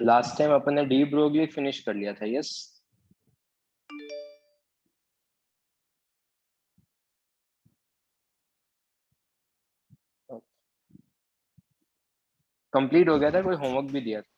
Last time अपन ने de Broglie finish कर लिया था, यस। कंप्लीट हो गया था, कोई होमवर्क भी दिया था?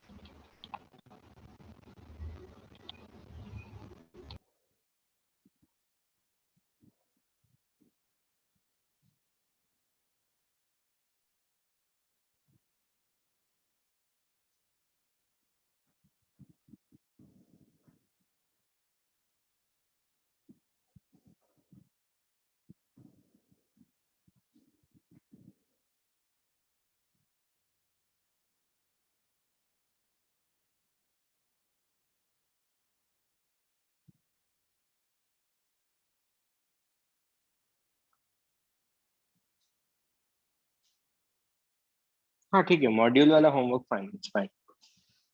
हाँ ठीक है, मॉड्यूल वाला होमवर्क फाइन, इट्स फाइन।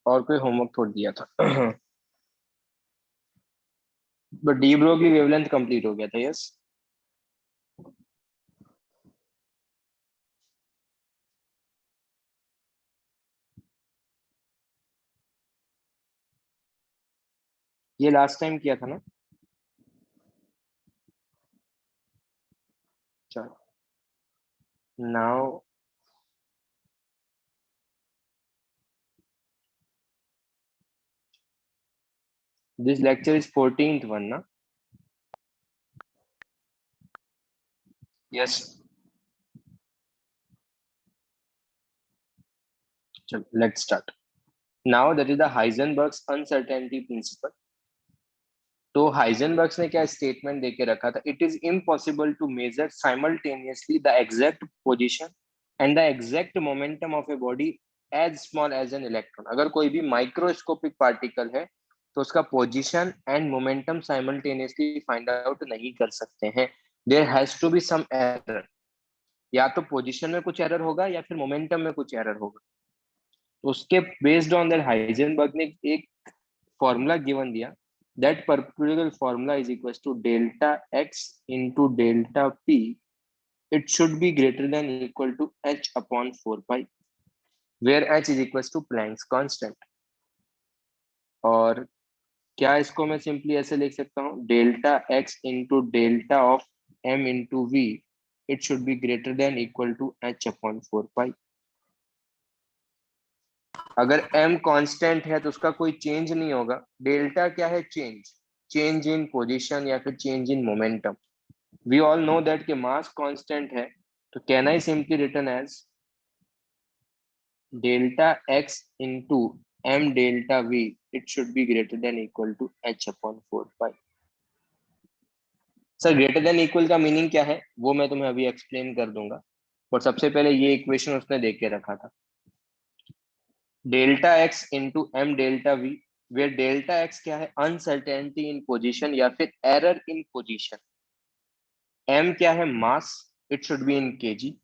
और कोई होमवर्क थोड़ा दिया था? But de Broglie wavelength complete हो गया था, यस। ये लास्ट टाइम किया था ना? चलो, now this lecture is 14th one ना? यस। चलो let's start. Now that is the हाइजेनबर्ग्स uncertainty principle. तो हाइजेनबर्ग्स ने क्या स्टेटमेंट देके रखा था? It is impossible to major simultaneously the exact position and the exact momentum of a body as small as an electron. अगर कोई भी माइक्रोस्कोपिक पार्टिकल है तो उसका position and momentum simultaneously find out नहीं कर सकते हैं। There has to be some error. या तो पोजीशन में कुछ एरर होगा या फिर मोमेंटम में कुछ एरर होगा। तो उसके बेस्ड ऑन दैट हाइजेनबर्ग ने एक फॉर्मूला गिवन दिया, that particular formula is equals to delta x into delta p. It should be greater than equal to h upon 4 pi, where h is equals to Planck's constant. और क्या इसको मैं simply ऐसे लिख सकता हूँ, delta x into delta of m into v, it should be greater than equal to h upon 4 pi. अगर m constant है तो उसका कोई चेंज नहीं होगा। डेल्टा क्या है? चेंज, चेंज इन पोजीशन या फिर change in momentum. we all know that कि mass constant है, तो can I simply written as delta x into m delta v, it should be greater than equal to h upon 4 pi. Sir greater than equal का meaning क्या है वो मैं तुम्हें अभी एक्सप्लेन कर दूंगा, और सबसे पहले ये इक्वेशन उसने देख के रखा था, delta x into m delta v, where delta x क्या है? अनसर्टेनिटी इन पोजीशन या फिर एरर इन पोजीशन। एम क्या है? मास, it should B in KG.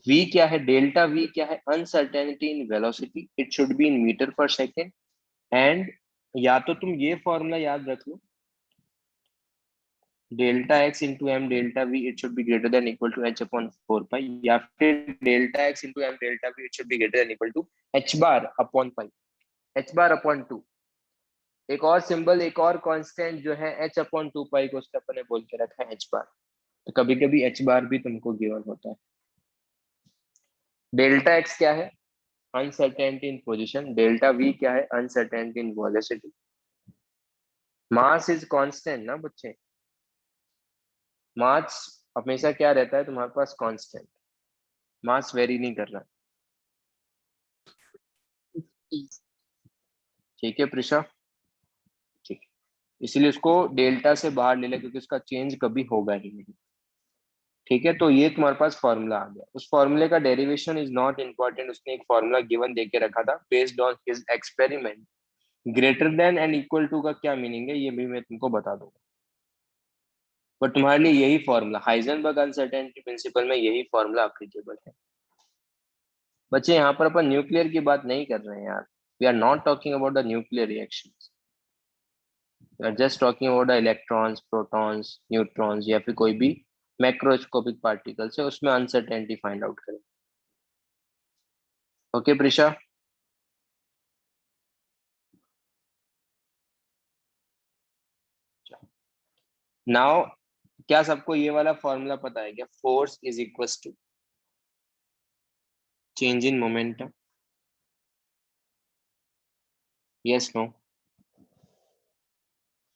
v क्या है? डेल्टा v क्या है? Uncertainty in velocity, it should be in metre पर सेकेंड। एंड या तो तुम ये फॉर्मूला याद रख लो, delta x into m delta we, it should be greater than equal to H upon 4 पाई, या फिर delta x into m delta we, it should be greater than equal to H bar upon pi, H bar upon 2। एक और symbol, एक और constant जो है H upon 2 पाई को उसका अपने बोल के रखा है एच बार। तो कभी कभी एच बार भी तुमको गिवन होता है। डेल्टा एक्स क्या है? Uncertainty in position. Delta we क्या है? Uncertainty in velocity. Mass is constant ना बच्चे, मास हमेशा क्या रहता है तुम्हारे पास? कांस्टेंट। मास वेरी नहीं कर रहा। ठीक है प्रिशा? ठीक है, इसीलिए उसको डेल्टा से बाहर ले ले क्योंकि उसका चेंज कभी होगा ही नहीं। ठीक है, तो ये तुम्हारे पास फॉर्मूला आ गया। उस फॉर्मूले का डेरिवेशन इज नॉट इम्पोर्टेंट, उसने एक फॉर्मूला गिवन देके रखा था based on his experiment. Greater than and equal to का क्या मीनिंग है ये भी मैं तुमको बता दूंगा, पर तुम्हारे लिए यही फॉर्मूला हाइजेनबर्ग अनसर्टेनिटी प्रिंसिपल में यही फॉर्मूला एप्लीकेबल है। बच्चे यहाँ पर अपन न्यूक्लियर की बात नहीं कर रहे हैं यार, we are not talking about the nuclear reactions, we are just talking about the electrons, protons, neutrons या फिर कोई भी मैक्रोस्कोपिक पार्टिकल्स है उसमें अनसर्टेनिटी फाइंड आउट करें। ओके प्रिशा? नाउ क्या सबको ये वाला फॉर्मूला पता है क्या? Force is equal to change in momentum, yes no?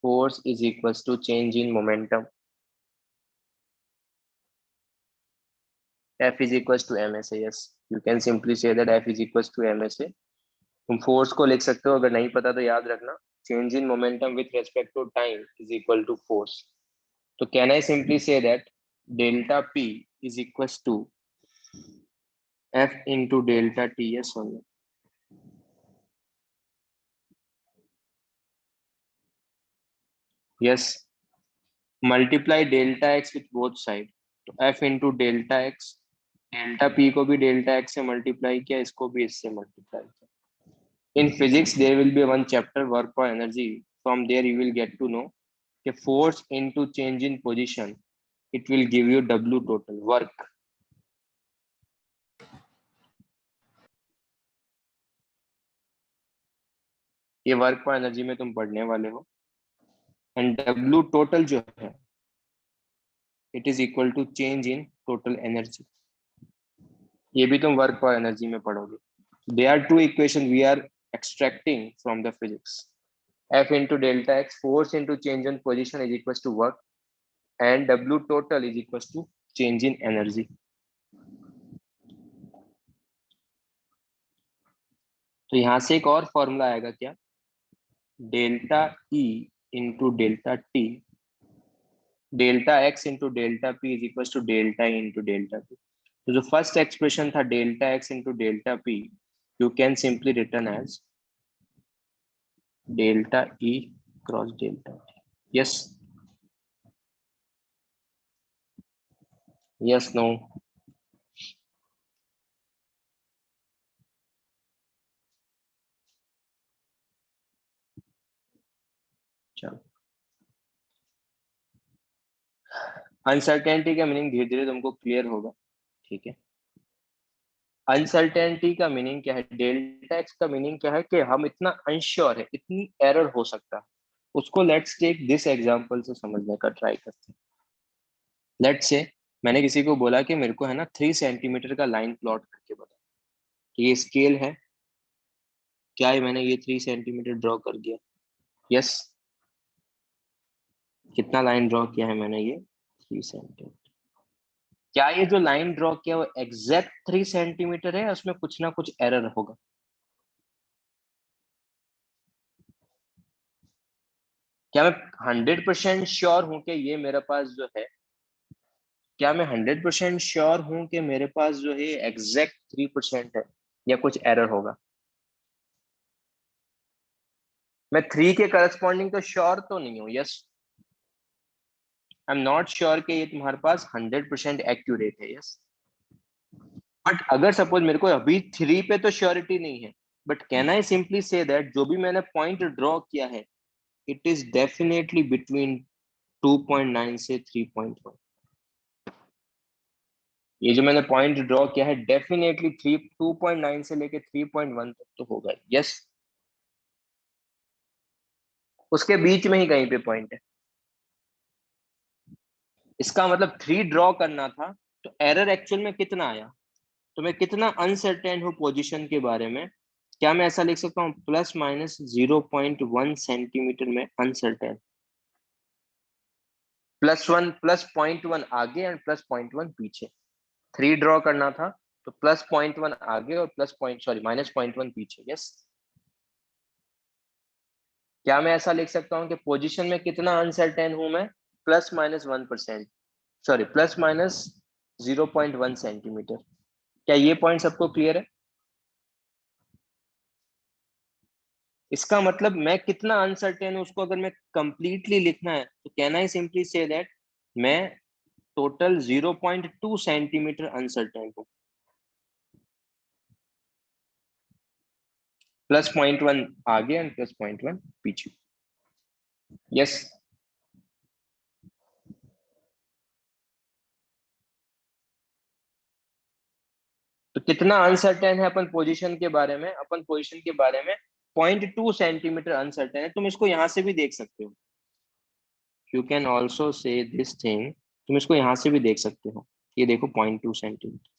Force is equal to change in momentum, F is equals to MSA, yes. You can simply say that F is equals to MSA. तुम force को लिख सकते हो, अगर नहीं पता तो याद रखना, change in momentum with respect to time is equal to force. तो can I simply say that delta P is equals to F into delta T, yes or no? Yes. Multiply delta X with both side. तो F into delta X, delta P को भी delta X से multiply किया, इसको भी इससे multiply किया. In physics, there will be one chapter work for energy. From there, you will get to know the force into change in position. It will give you W total work. ये work for energy में तुम पढ़ने वाले हो. And W total जो है, it is equal to change in total energy. ये भी तुम वर्क फॉर एनर्जी में पढ़ोगे. There are two equations we are extracting from the physics. F into delta X, force into change in position is equals to work, and W total is equals to change in energy. तो यहां से एक और formula आएगा क्या? Delta E into delta T, delta X into delta P is equal to delta E into delta P. तो जो first expression था delta X into delta P, you can simply return as delta E cross delta T. Yes, yes, no? चलो, uncertainty का meaning धीरे धीरे तुमको clear होगा, ठीक है? अनसर्टेनिटी का मीनिंग क्या है? डेल्टा एक्स का मीनिंग क्या है कि हम इतना अनश्योर है, इतनी एरर हो सकता है. उसको लेट्स टेक दिस एग्जांपल से समझने का ट्राई करते हैं. लेट्स से मैंने किसी को बोला कि मेरे को है ना 3 सेंटीमीटर का लाइन प्लॉट करके बता. तो ये स्केल है क्या? है मैंने ये 3 सेंटीमीटर ड्रॉ कर दिया, यस. कितना लाइन ड्रॉ किया है मैंने? ये 3 सेंटीमीटर. क्या ये जो लाइन ड्रॉ किया वो एग्जैक्ट 3 सेंटीमीटर है? उसमें कुछ ना कुछ एरर होगा. क्या मैं 100% श्योर हूं कि ये मेरे पास जो है, क्या मैं 100% श्योर हूं कि मेरे पास जो है एग्जैक्ट 3% है, या कुछ एरर होगा? मैं 3 के करस्पॉन्डिंग तो श्योर तो नहीं हूं, yes. I am not sure कि ये तुम्हारे पास 100% एक्यूरेट है, यस. बट अगर सपोज मेरे को अभी 3 पे तो श्योरिटी नहीं है, but can I simply say that जो भी मैंने पॉइंट ड्रॉ किया है, इट इज डेफिनेटली बिटवीन 2.9 से 3.1. ये जो मैंने पॉइंट ड्रॉ किया है डेफिनेटली 2.9 से लेके 3.1 तक तो होगा, यस. उसके बीच में ही कहीं पे पॉइंट है. इसका मतलब 3 ड्रॉ करना था, तो एरर एक्चुअल में कितना आया? तो मैं कितना अनसर्टेन हूँ पोजीशन के बारे में? क्या मैं ऐसा लिख सकता हूँ प्लस माइनस 0.1 सेंटीमीटर में अनसर्टेन? +1 आगे एंड +0.1 पीछे. 3 ड्रॉ करना था, तो +0.1 आगे और -0.1 पीछे, यस. क्या मैं ऐसा लिख सकता हूँ कि पोजीशन में कितना अनसर्टेन हूं मैं? ±1%, सॉरी +-0.1 सेंटीमीटर. क्या ये पॉइंट सबको क्लियर है? इसका मतलब मैं कितना अनसर्टेन हूं उसको अगर मैं कंप्लीटली लिखना है, तो can I simply say that मैं टोटल 0.2 सेंटीमीटर अनसर्टेन हूं. +0.1 आगे एंड +0.1 पीछे, यस. तो कितना अनसर्टेन है अपन पोजीशन के बारे में? अपन पोजीशन के बारे में 0.2 सेंटीमीटर अनसर्टेन है. तुम इसको यहां से भी देख सकते हो. You can also say this thing, तुम इसको यहां से भी देख सकते हो। ये देखो 0.2 सेंटीमीटर,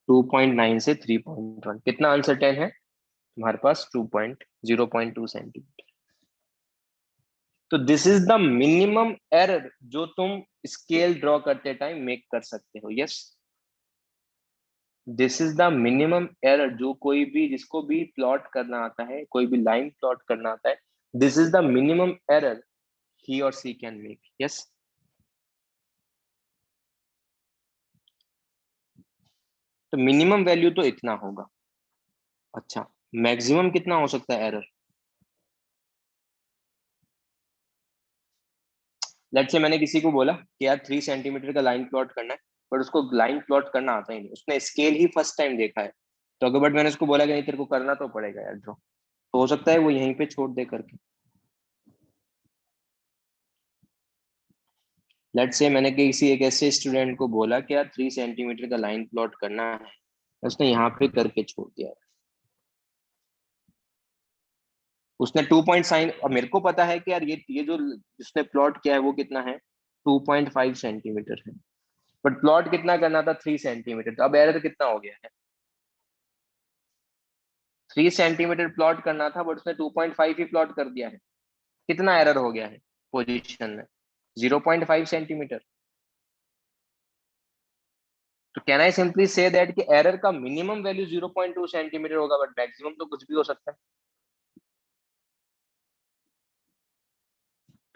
2.9 से 3.1 कितना अनसर्टेन है तुम्हारे पास? 0.2 सेंटीमीटर। तो this is the minimum error जो तुम स्केल ड्रॉ करते टाइम मेक कर सकते हो। Yes, this is the minimum error जो कोई भी, जिसको भी प्लॉट करना आता है, कोई भी लाइन प्लॉट करना आता है, this is the minimum error he or she can make. Yes, तो मिनिमम वैल्यू तो इतना होगा। अच्छा, मैक्सिमम कितना हो सकता है एरर? लेट्स से मैंने किसी को बोला कि यार 3 सेंटीमीटर का लाइन प्लॉट करना है, बट उसको लाइन प्लॉट करना आता ही नहीं, उसने स्केल ही फर्स्ट टाइम देखा है। तो अगर बट मैंने उसको बोला कि नहीं तेरे को करना तो पड़ेगा यार ड्रॉ, तो हो सकता है वो यहीं पे छोड़ दे करके। लेट्स से मैंने किसी एक ऐसे स्टूडेंट को बोला कि यार 3 सेंटीमीटर का लाइन प्लॉट करना है, उसने यहाँ पे करके छोड़ दिया। उसने 2 पॉइंट साइन, और मेरे को पता है कि यार ये जो जिसने प्लॉट किया है वो कितना है, 2.5 सेंटीमीटर है। बट प्लॉट कितना करना था? 3 सेंटीमीटर। तो अब एरर कितना हो गया है? 3 सेंटीमीटर प्लॉट करना था बट उसने 2.5 ही प्लॉट कर दिया है। कितना एरर हो गया है पोजीशन में? 0.5 सेंटीमीटर। तो can I simply say that कि एरर का मिनिमम वैल्यू 0.2 सेंटीमीटर होगा, बट मैक्सिमम तो कुछ भी हो सकता है।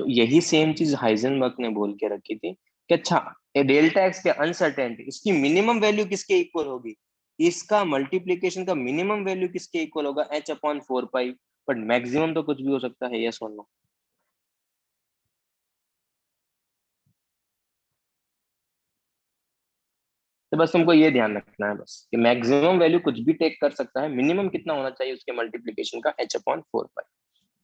तो यही सेम चीज हाइजेनबर्ग ने बोल के रखी थी कि अच्छा, डेल्टा एक्स के अनसर्टेनिटी, इसकी मिनिमम वैल्यू किसके इक्वल होगी? इसका मल्टीप्लीकेशन का मिनिमम वैल्यू किसके इक्वल होगा? h/4 pi. बट मैक्सिमम तो कुछ भी हो सकता है। यस और नो? तो बस तुमको ये ध्यान रखना है बस कि मैक्सिमम वैल्यू कुछ भी टेक कर सकता है, मिनिमम कितना होना चाहिए उसके मल्टीप्लीकेशन का? h/4 पाई।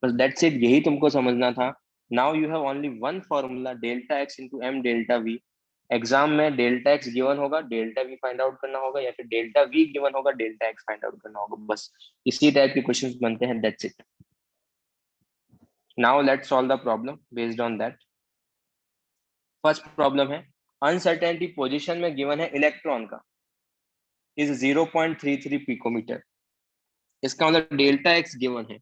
बस दैट्स इट, यही तुमको समझना था। Now you have only one formula, delta x into m delta v. Exam में डेल्टा एक्स गिवन होगा, डेल्टा वी फाइंड आउट करना होगा, या फिर डेल्टा वी गिवन होगा, डेल्टा एक्स फाइंड आउट करना होगा। बस इसी टाइप के क्वेश्चंस बनते हैं। That's it. Now let's solve the problem based on that. First problem है, अनसर्टेनिटी पोजीशन में गिवन है इलेक्ट्रॉन का इज 0.33 पिकोमीटर। इसका मतलब डेल्टा एक्स गिवन है,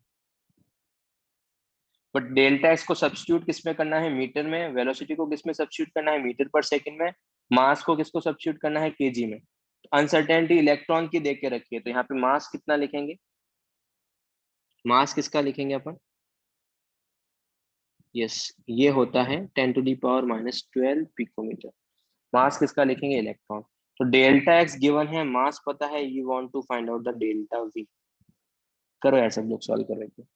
बट डेल्टा एक्स को सब्स्टिट्यूट किस में करना है? मीटर में। वेलोसिटी को किस में सब्स्टिट्यूट करना है? मीटर पर सेकंड में। मास को किसको सब्स्टिट्यूट करना है? केजी में। अनसर्टेनिटी इलेक्ट्रॉन की देख के रखी है, तो यहाँ पे मास कितना लिखेंगे? मास किसका लिखेंगे अपन? यस, ये होता है 10⁻⁻12 पिकोमीटर। मास किसका लिखेंगे? इलेक्ट्रॉन। तो डेल्टा एक्स गिवन है, मास पता है, you want to find out the delta v. करो यार, सब लोग सॉल्व कर रहे थे।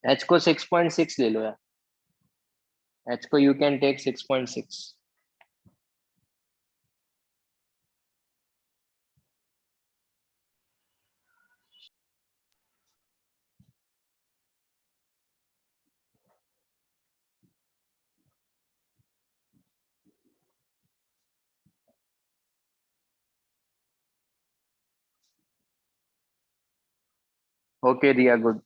h को 6.6 ले लो यार, h को you can take 6.6। Okay Riya, good.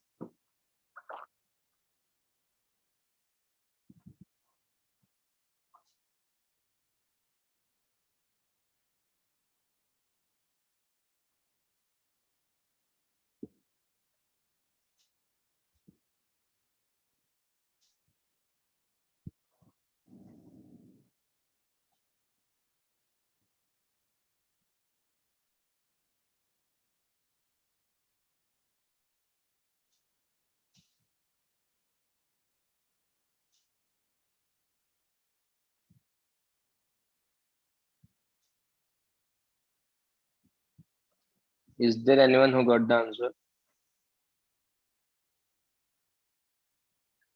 Is there anyone who got the answer?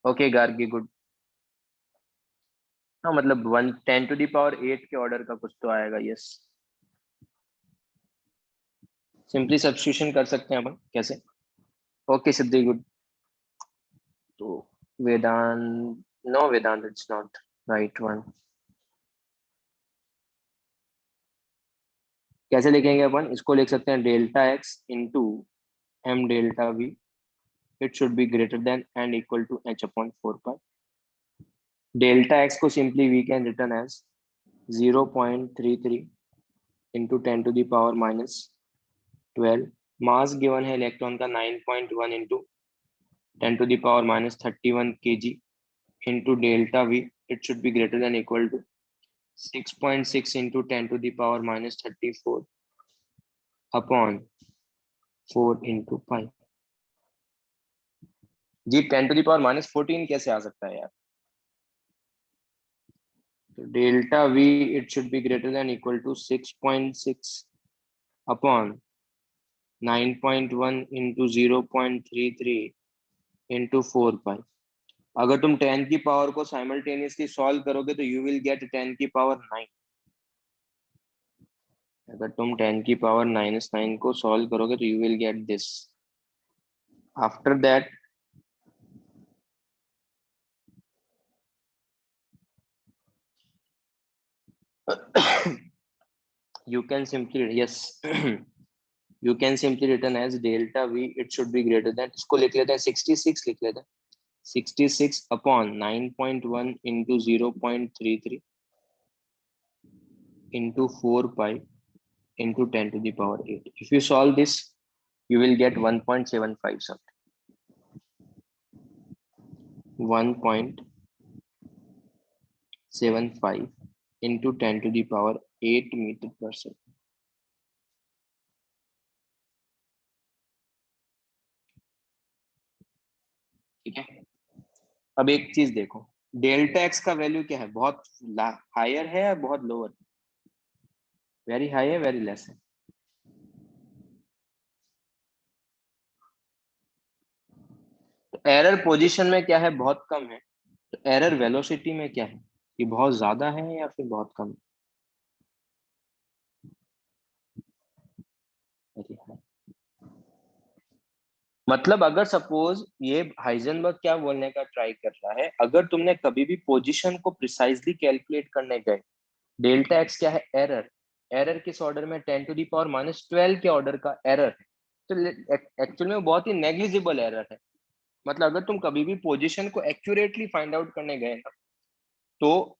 Okay Gargi, good. हाँ मतलब 1 10 to the power 8 के ऑर्डर का कुछ तो आएगा, यस। सिंपली सब्स्टिट्यूशन कर सकते हैं अपन, कैसे? ओके सिद्धि, गुड। तो वेदांत, no Vedanta, it's not right one. कैसे लिखेंगे अपन इसको? लिख सकते हैं delta x into m delta we, it should be greater than and equal to H upon 4 pi. Delta x को simply we can return as 0.33 into 10 to the power -12। Mass given है electron का 9.1 into 10 to the power -31 kg into delta V, it should be greater than equal to 6.6 into 10 to the power -34 upon 4 into pi। जी 10 to the power -14 कैसे आ सकता है यार? तो delta V it should be greater than equal to 6.6 upon 9.1 into 0.33 into 4 pi। अगर तुम 10 की power को साइमल्टेनियसली सॉल्व करोगे तो यू विल गेट 10 की पावर 9। अगर तुम 10 की पावर -9 को सॉल्व करोगे तो you will get this. After that you can simply, yes, you can simply written as delta V, it should be greater than, इसको लिख लेते हैं 66, लिख लेते हैं 66 upon 9.1 into 0.33 into 4 pi into 10 to the power 8। if you solve this you will get 1.75 something, 1.75 into 10 to the power 8 meter per second। ठीक है, अब एक चीज देखो, डेल्टा एक्स का वैल्यू क्या है? बहुत हायर है या बहुत लोअर? वेरी हाई है, वेरी लेस है? तो एरर पोजीशन में क्या है? बहुत कम है। तो एरर वेलोसिटी में क्या है? ये बहुत ज्यादा है या फिर बहुत कम? Very high. मतलब अगर सपोज ये हाइजेनबर्ग क्या बोलने का ट्राई कर रहा है, अगर तुमने कभी भी पोजीशन को प्रिसाइजली कैलकुलेट करने गए, डेल्टा एक्स क्या है? एरर। एरर किस ऑर्डर में? 10 to the power -12 के ऑर्डर का एरर है। तो एक्चुअल में बहुत ही नेग्लिजिबल एरर है। मतलब अगर तुम कभी भी पोजीशन को एक्यूरेटली फाइंड आउट करने गए ना, तो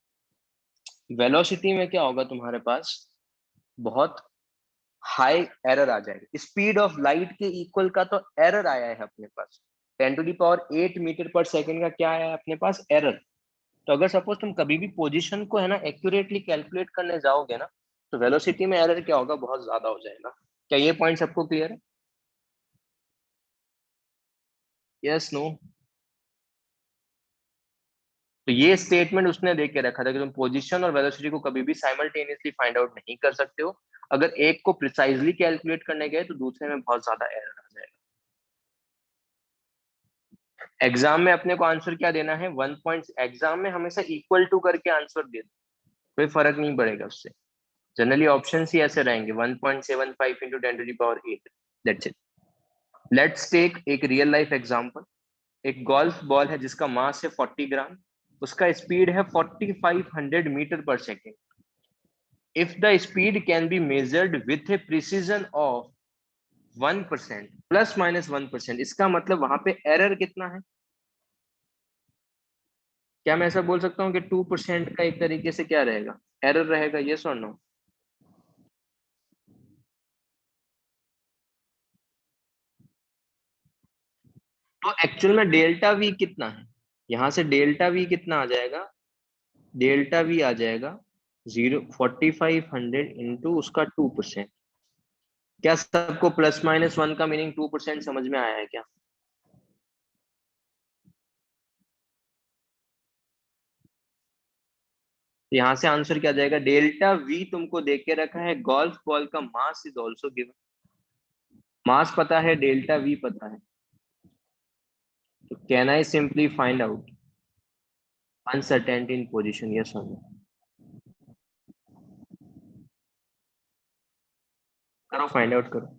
वेलोसिटी में क्या होगा तुम्हारे पास? बहुत हाई एरर आ जाएगा। स्पीड ऑफ लाइट के इक्वल का तो एरर आया है अपने पास। 10 to the power 8 मीटर पर सेकंड का क्या आया है अपने पास? एरर। तो अगर सपोज तुम कभी भी पोजीशन को है ना एक्यूरेटली कैलकुलेट करने जाओगे ना, तो वेलोसिटी में एरर क्या होगा? बहुत ज्यादा हो जाएगा। क्या ये पॉइंट सबको क्लियर है? Yes, no? तो ये स्टेटमेंट उसने देख के रखा था कि तुम पोजीशन और वेलोसिटी को कभी भी साइमल्टेनियसली फाइंड आउट नहीं कर सकते हो। अगर एक को प्रिसाइजली कैलकुलेट करने गए तो दूसरे में बहुत ज्यादा एरर आ जाएगा। एग्जाम में अपने को आंसर क्या देना है, 1 पॉइंट, एग्जाम में हमेशा इक्वल टू करके आंसर दे दो, कोई फर्क नहीं पड़ेगा उससे। जनरली ऑप्शन ही ऐसे रहेंगे, 1.75 into 10⁸ that's it. Let's take एक रियल लाइफ एग्जांपल। एक गोल्फ बॉल है जिसका मास है 40 ग्राम, उसका स्पीड है 4500 मीटर पर second. If the speed can be measured with A precision of 1%, plus minus 1%, इसका मतलब वहां पे एरर कितना है? क्या मैं ऐसा बोल सकता हूँ कि 2% का एक तरीके से क्या रहेगा, एरर रहेगा, ये और नो? तो एक्चुअल में डेल्टा वी कितना है, यहां से डेल्टा वी कितना आ जाएगा, डेल्टा वी आ जाएगा 4500 इंटू उसका 2%। क्या सबको प्लस माइनस 1 का मीनिंग 2% समझ में आया है क्या? तो यहाँ से आंसर क्या जाएगा, डेल्टा वी तुमको देख के रखा है, गोल्फ बॉल का mass is also given, mass पता है, डेल्टा वी पता है, तो can I simply find out uncertainty in position, yes और नो? करो, फाइंड आउट करो।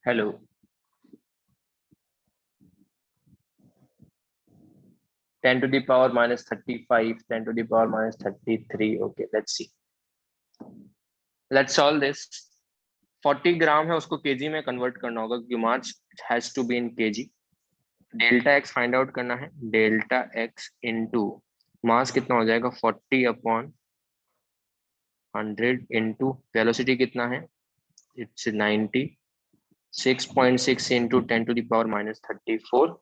Hello. 10⁻⁻35, 10⁻⁻33, okay let's see, let's solve this. 40 gram है, उसको केजी में कन्वर्ट करना होगा क्योंकि mass has to be in kg. Delta x find out करना है, डेल्टा एक्स इंटू मास कितना हो जाएगा, 40/100 इंटू वेलोसिटी कितना है, it's 90, 6.6 into 10⁻⁻34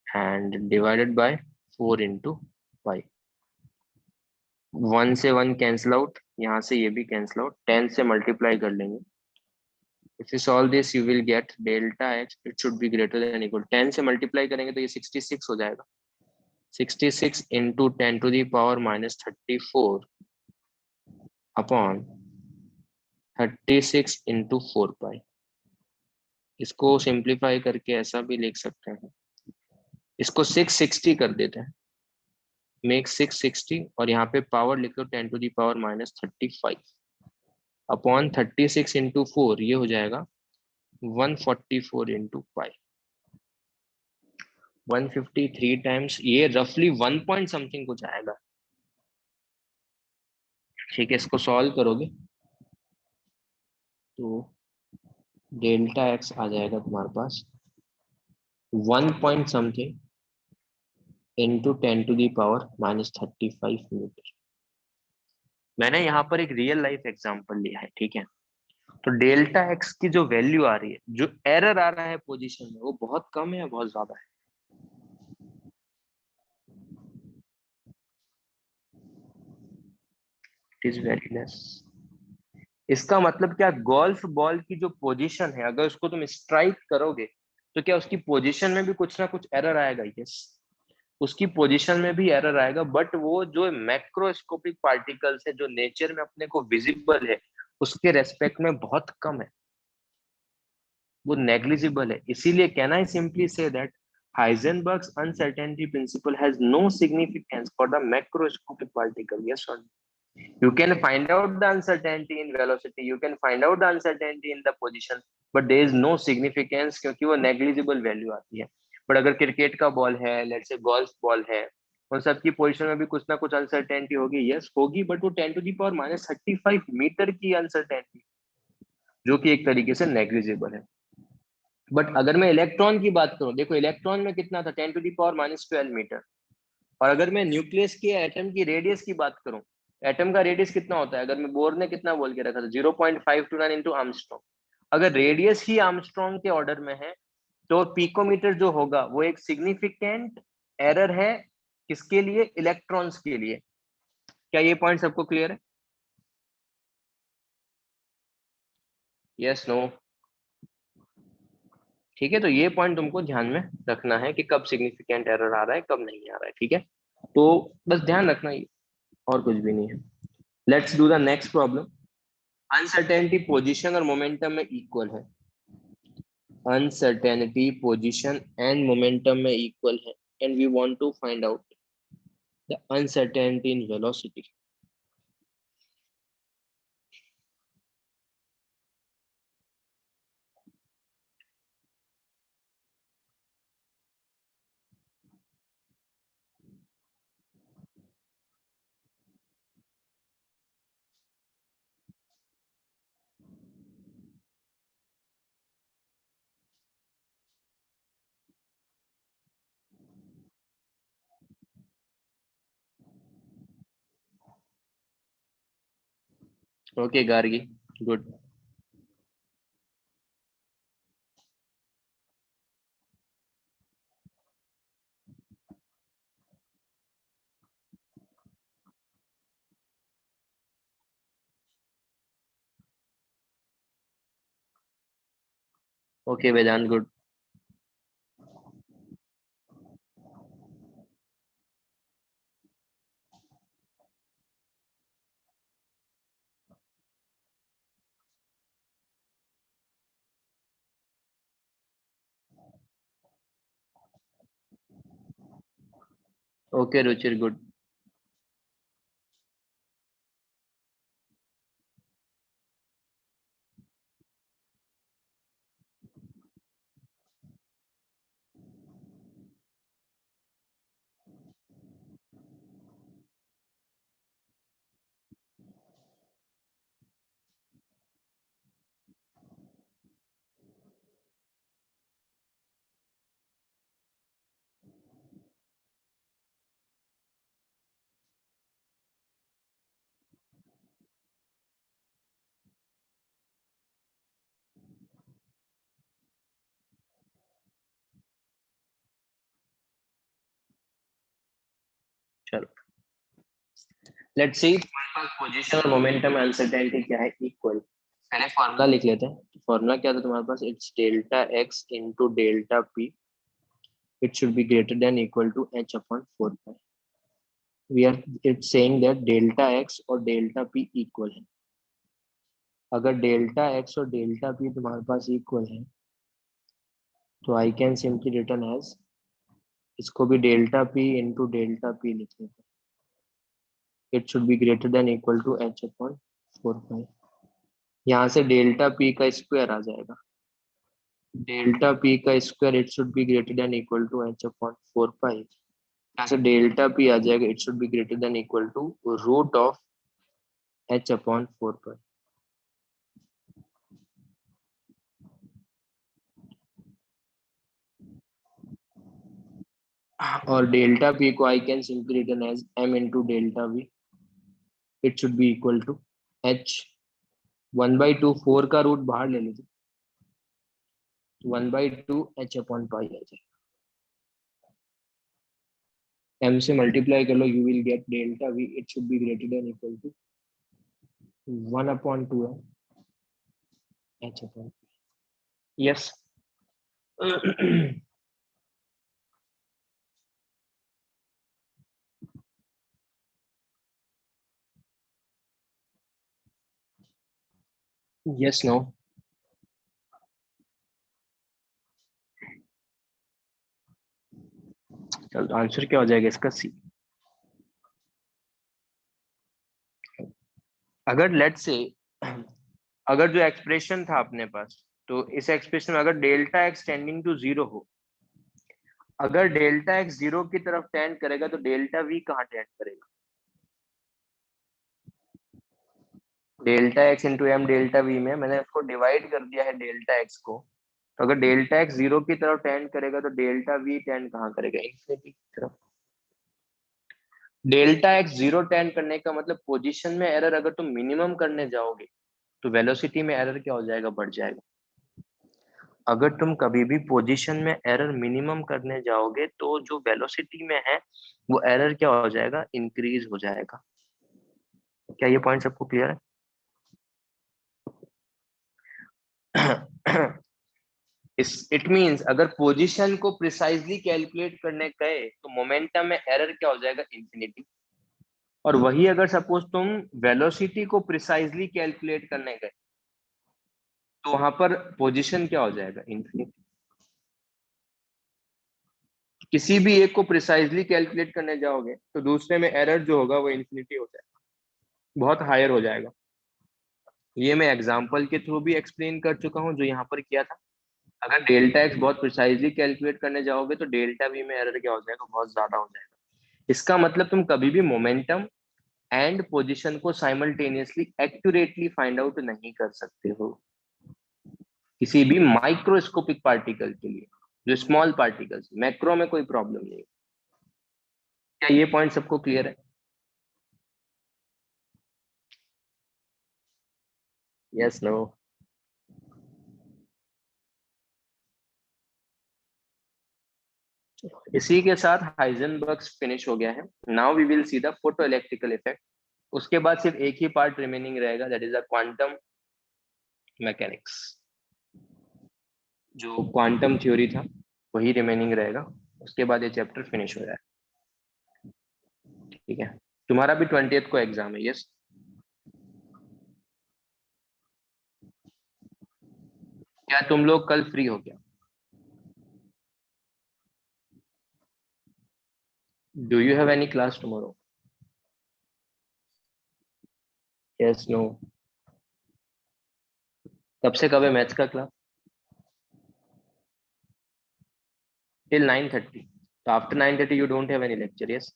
and divided by 4 into pi. 1 से 1 कैंसिल आउट, यहाँ से ये भी कैंसिल आउट, 10 से मल्टीप्लाई कर लेंगे। If you solve this you will get delta x, it should be greater than equal, 10 से मल्टीप्लाई करेंगे तो ये 66 हो जाएगा, 66 into 10 to the power minus 34 upon 36 into 4 पाई। इसको सिंप्लीफाई करके ऐसा भी लिख सकते हैं, इसको 660 कर देते हैं, मेक 660 और यहाँ पे पावर लिखो 10 to the power minus 35 upon 36 into 4, ये हो जाएगा 144 into पाई। 153 टाइम्स, ये रफली 1 पॉइंट समथिंग कुछ आएगा। ठीक है, इसको सॉल्व करोगे तो डेल्टा एक्स आ जाएगा तुम्हारे पास 1 point something into 10 to the power minus 35 metre. मैंने यहाँ पर एक रियल लाइफ एग्जांपल लिया है, ठीक है। तो डेल्टा एक्स की जो वैल्यू आ रही है, जो एरर आ रहा है पोजीशन में, वो बहुत कम है या बहुत ज्यादा है? It is very less. इसका मतलब क्या, गोल्फ बॉल की जो पोजीशन है, अगर उसको तुम स्ट्राइक करोगे तो क्या उसकी पोजीशन में भी कुछ ना कुछ एरर आएगा? यस, उसकी पोजीशन में भी एरर आएगा, बट वो जो मैक्रोस्कोपिक पार्टिकल्स है, जो नेचर में अपने को विजिबल है, उसके रेस्पेक्ट में बहुत कम है, वो नेग्लिजिबल है। इसीलिए can I simply say that Heisenberg's uncertainty principle has no significance for the macroscopic particle? Yes or no? You can find out the uncertainty in velocity, you can find out the uncertainty in the position, but there is no significance क्योंकि वो negligible value आती है। But अगर cricket का ball है, let's say golf ball है, उन सबकी पोजीशन में भी कुछ ना कुछ अनसर्टेनिटी होगी, यस होगी, बट वो 10 to the power minus 35 metre की अनसर्टेनिटी, जो कि एक तरीके से नेग्लिजिबल है। बट अगर मैं इलेक्ट्रॉन की बात करूं, देखो इलेक्ट्रॉन में कितना था, 10 to the power minus 12 metre. और अगर मैं न्यूक्लियस की एटम की रेडियस की बात करूं, एटम का रेडियस कितना होता है, अगर मैं बोर ने कितना बोल के रखा था, 0.529 इंटू आर्मस्ट्रॉन्ग। अगर रेडियस ही आर्मस्ट्रॉन्ग के ऑर्डर में है, तो पिकोमीटर जो होगा वो एक सिग्निफिकेंट एरर है, किसके लिए? इलेक्ट्रॉन्स के लिए। क्या ये पॉइंट सबको क्लियर है? Yes, no? ठीक है, तो ये पॉइंट तुमको ध्यान में रखना है कि कब सिग्निफिकेंट एरर आ रहा है, कब नहीं आ रहा है, ठीक है। तो बस ध्यान रखना, ये और कुछ भी नहीं है। Let's do the next problem. Uncertainty position और मोमेंटम में इक्वल है, अनसर्टेनिटी पोजीशन एंड मोमेंटम में इक्वल है, and we want to find out the uncertainty in velocity. Okay Gargi, good. Okay Vedanta, good. Okay Ruchir, good. चलो let's see, position और momentum uncertainty क्या है, equal. पहले फॉर्मूला लिख लेते हैं। फॉर्मूला क्या था तुम्हारे पास, it's delta x into delta P it should be greater than equal to h upon 4 pi. It's saying that delta x और delta p equal है. अगर डेल्टा x और डेल्टा p तुम्हारे पास इक्वल है तो I can simply return as, इसको भी delta p into delta p लिख लेते हैं. It should be greater than equal to h upon 4 pi. यहाँ से डेल्टा p का स्क्वायर आ जाएगा. डेल्टा p का square it should be greater than equal to h upon 4 pi. यहाँ से डेल्टा p आ जाएगा, it should be greater than equal to root of h upon 4 pi. और डेल्टा p को I can simply return as m into delta v. It should be equal to h 1/2 4 का root बाहर ले लीजिए, 1/2 h upon pi आ जाएगा. m से multiply कर लो, you will get delta v. It should be greater than equal to 1/2 h upon. Yes. yes, no. चलो answer क्या हो जाएगा इसका? सी. अगर लेट से अगर जो एक्सप्रेशन था अपने पास, तो इस एक्सप्रेशन में अगर डेल्टा एक्स टेंडिंग टू 0 हो, अगर डेल्टा एक्स 0 की तरफ टेंड करेगा तो डेल्टा वी कहाँ टेंड करेगा? Delta x into m delta v में मैंने इसको डिवाइड कर दिया है डेल्टा एक्स को. तो अगर डेल्टा एक्स 0 की तरफ टेंड करेगा तो डेल्टा वी टेंड कहाँ करेगा? इन्फिनिटी की तरफ. डेल्टा एक्स 0 टेंड करने का मतलब पोजीशन में एरर अगर तुम मिनिमम करने जाओगे तो वेलोसिटी में एरर क्या हो जाएगा? बढ़ जाएगा. अगर तुम कभी भी पोजीशन में एरर मिनिमम करने जाओगे तो जो वेलोसिटी में है वो एरर क्या हो जाएगा? इंक्रीज हो जाएगा. क्या ये पॉइंट सबको क्लियर है? इट मींस अगर पोजीशन को प्रिसाइजली कैलकुलेट करने गए तो मोमेंटम में एरर क्या हो जाएगा? इंफिनिटी. और वही अगर सपोज तुम वेलोसिटी को प्रिसाइजली कैलकुलेट करने गए तो वहां पर पोजीशन क्या हो जाएगा? इंफिनिटी. किसी भी एक को प्रिसाइजली कैलकुलेट करने जाओगे तो दूसरे में एरर जो होगा वो इंफिनिटी हो जाएगा, बहुत हायर हो जाएगा. ये मैं एग्जांपल के थ्रू भी एक्सप्लेन कर चुका हूँ जो यहाँ पर किया था. अगर डेल्टा एक्स बहुत प्रिसाइजली कैलकुलेट करने जाओगे तो डेल्टा वी में एरर क्या हो जाएगा? बहुत ज्यादा हो जाएगा. इसका मतलब तुम कभी भी मोमेंटम एंड पोजीशन को साइमल्टेनियसली एक्यूरेटली फाइंड आउट नहीं कर सकते हो किसी भी माइक्रोस्कोपिक पार्टिकल के लिए. जो स्मॉल पार्टिकल्स, मैक्रो में कोई प्रॉब्लम नहीं. क्या ये पॉइंट सबको क्लियर है? Yes, no. इसी के साथ हाइजेनबर्ग्स फिनिश हो गया है. Now we will see the photo electrical effect. उसके बाद सिर्फ एक ही पार्ट रिमेनिंग रहेगा, that is the quantum mechanics. जो क्वांटम थ्योरी था वही रिमेनिंग रहेगा. उसके बाद ये चैप्टर फिनिश हो जाए. ठीक है. तुम्हारा भी 20th को एग्जाम है. यस. क्या तुम लोग कल फ्री हो क्या? Do you have any class tomorrow? Yes, no. कब से कब है मैथ्स का क्लास? टिल 9:30. तो after 9:30 you don't have any lecture? Yes.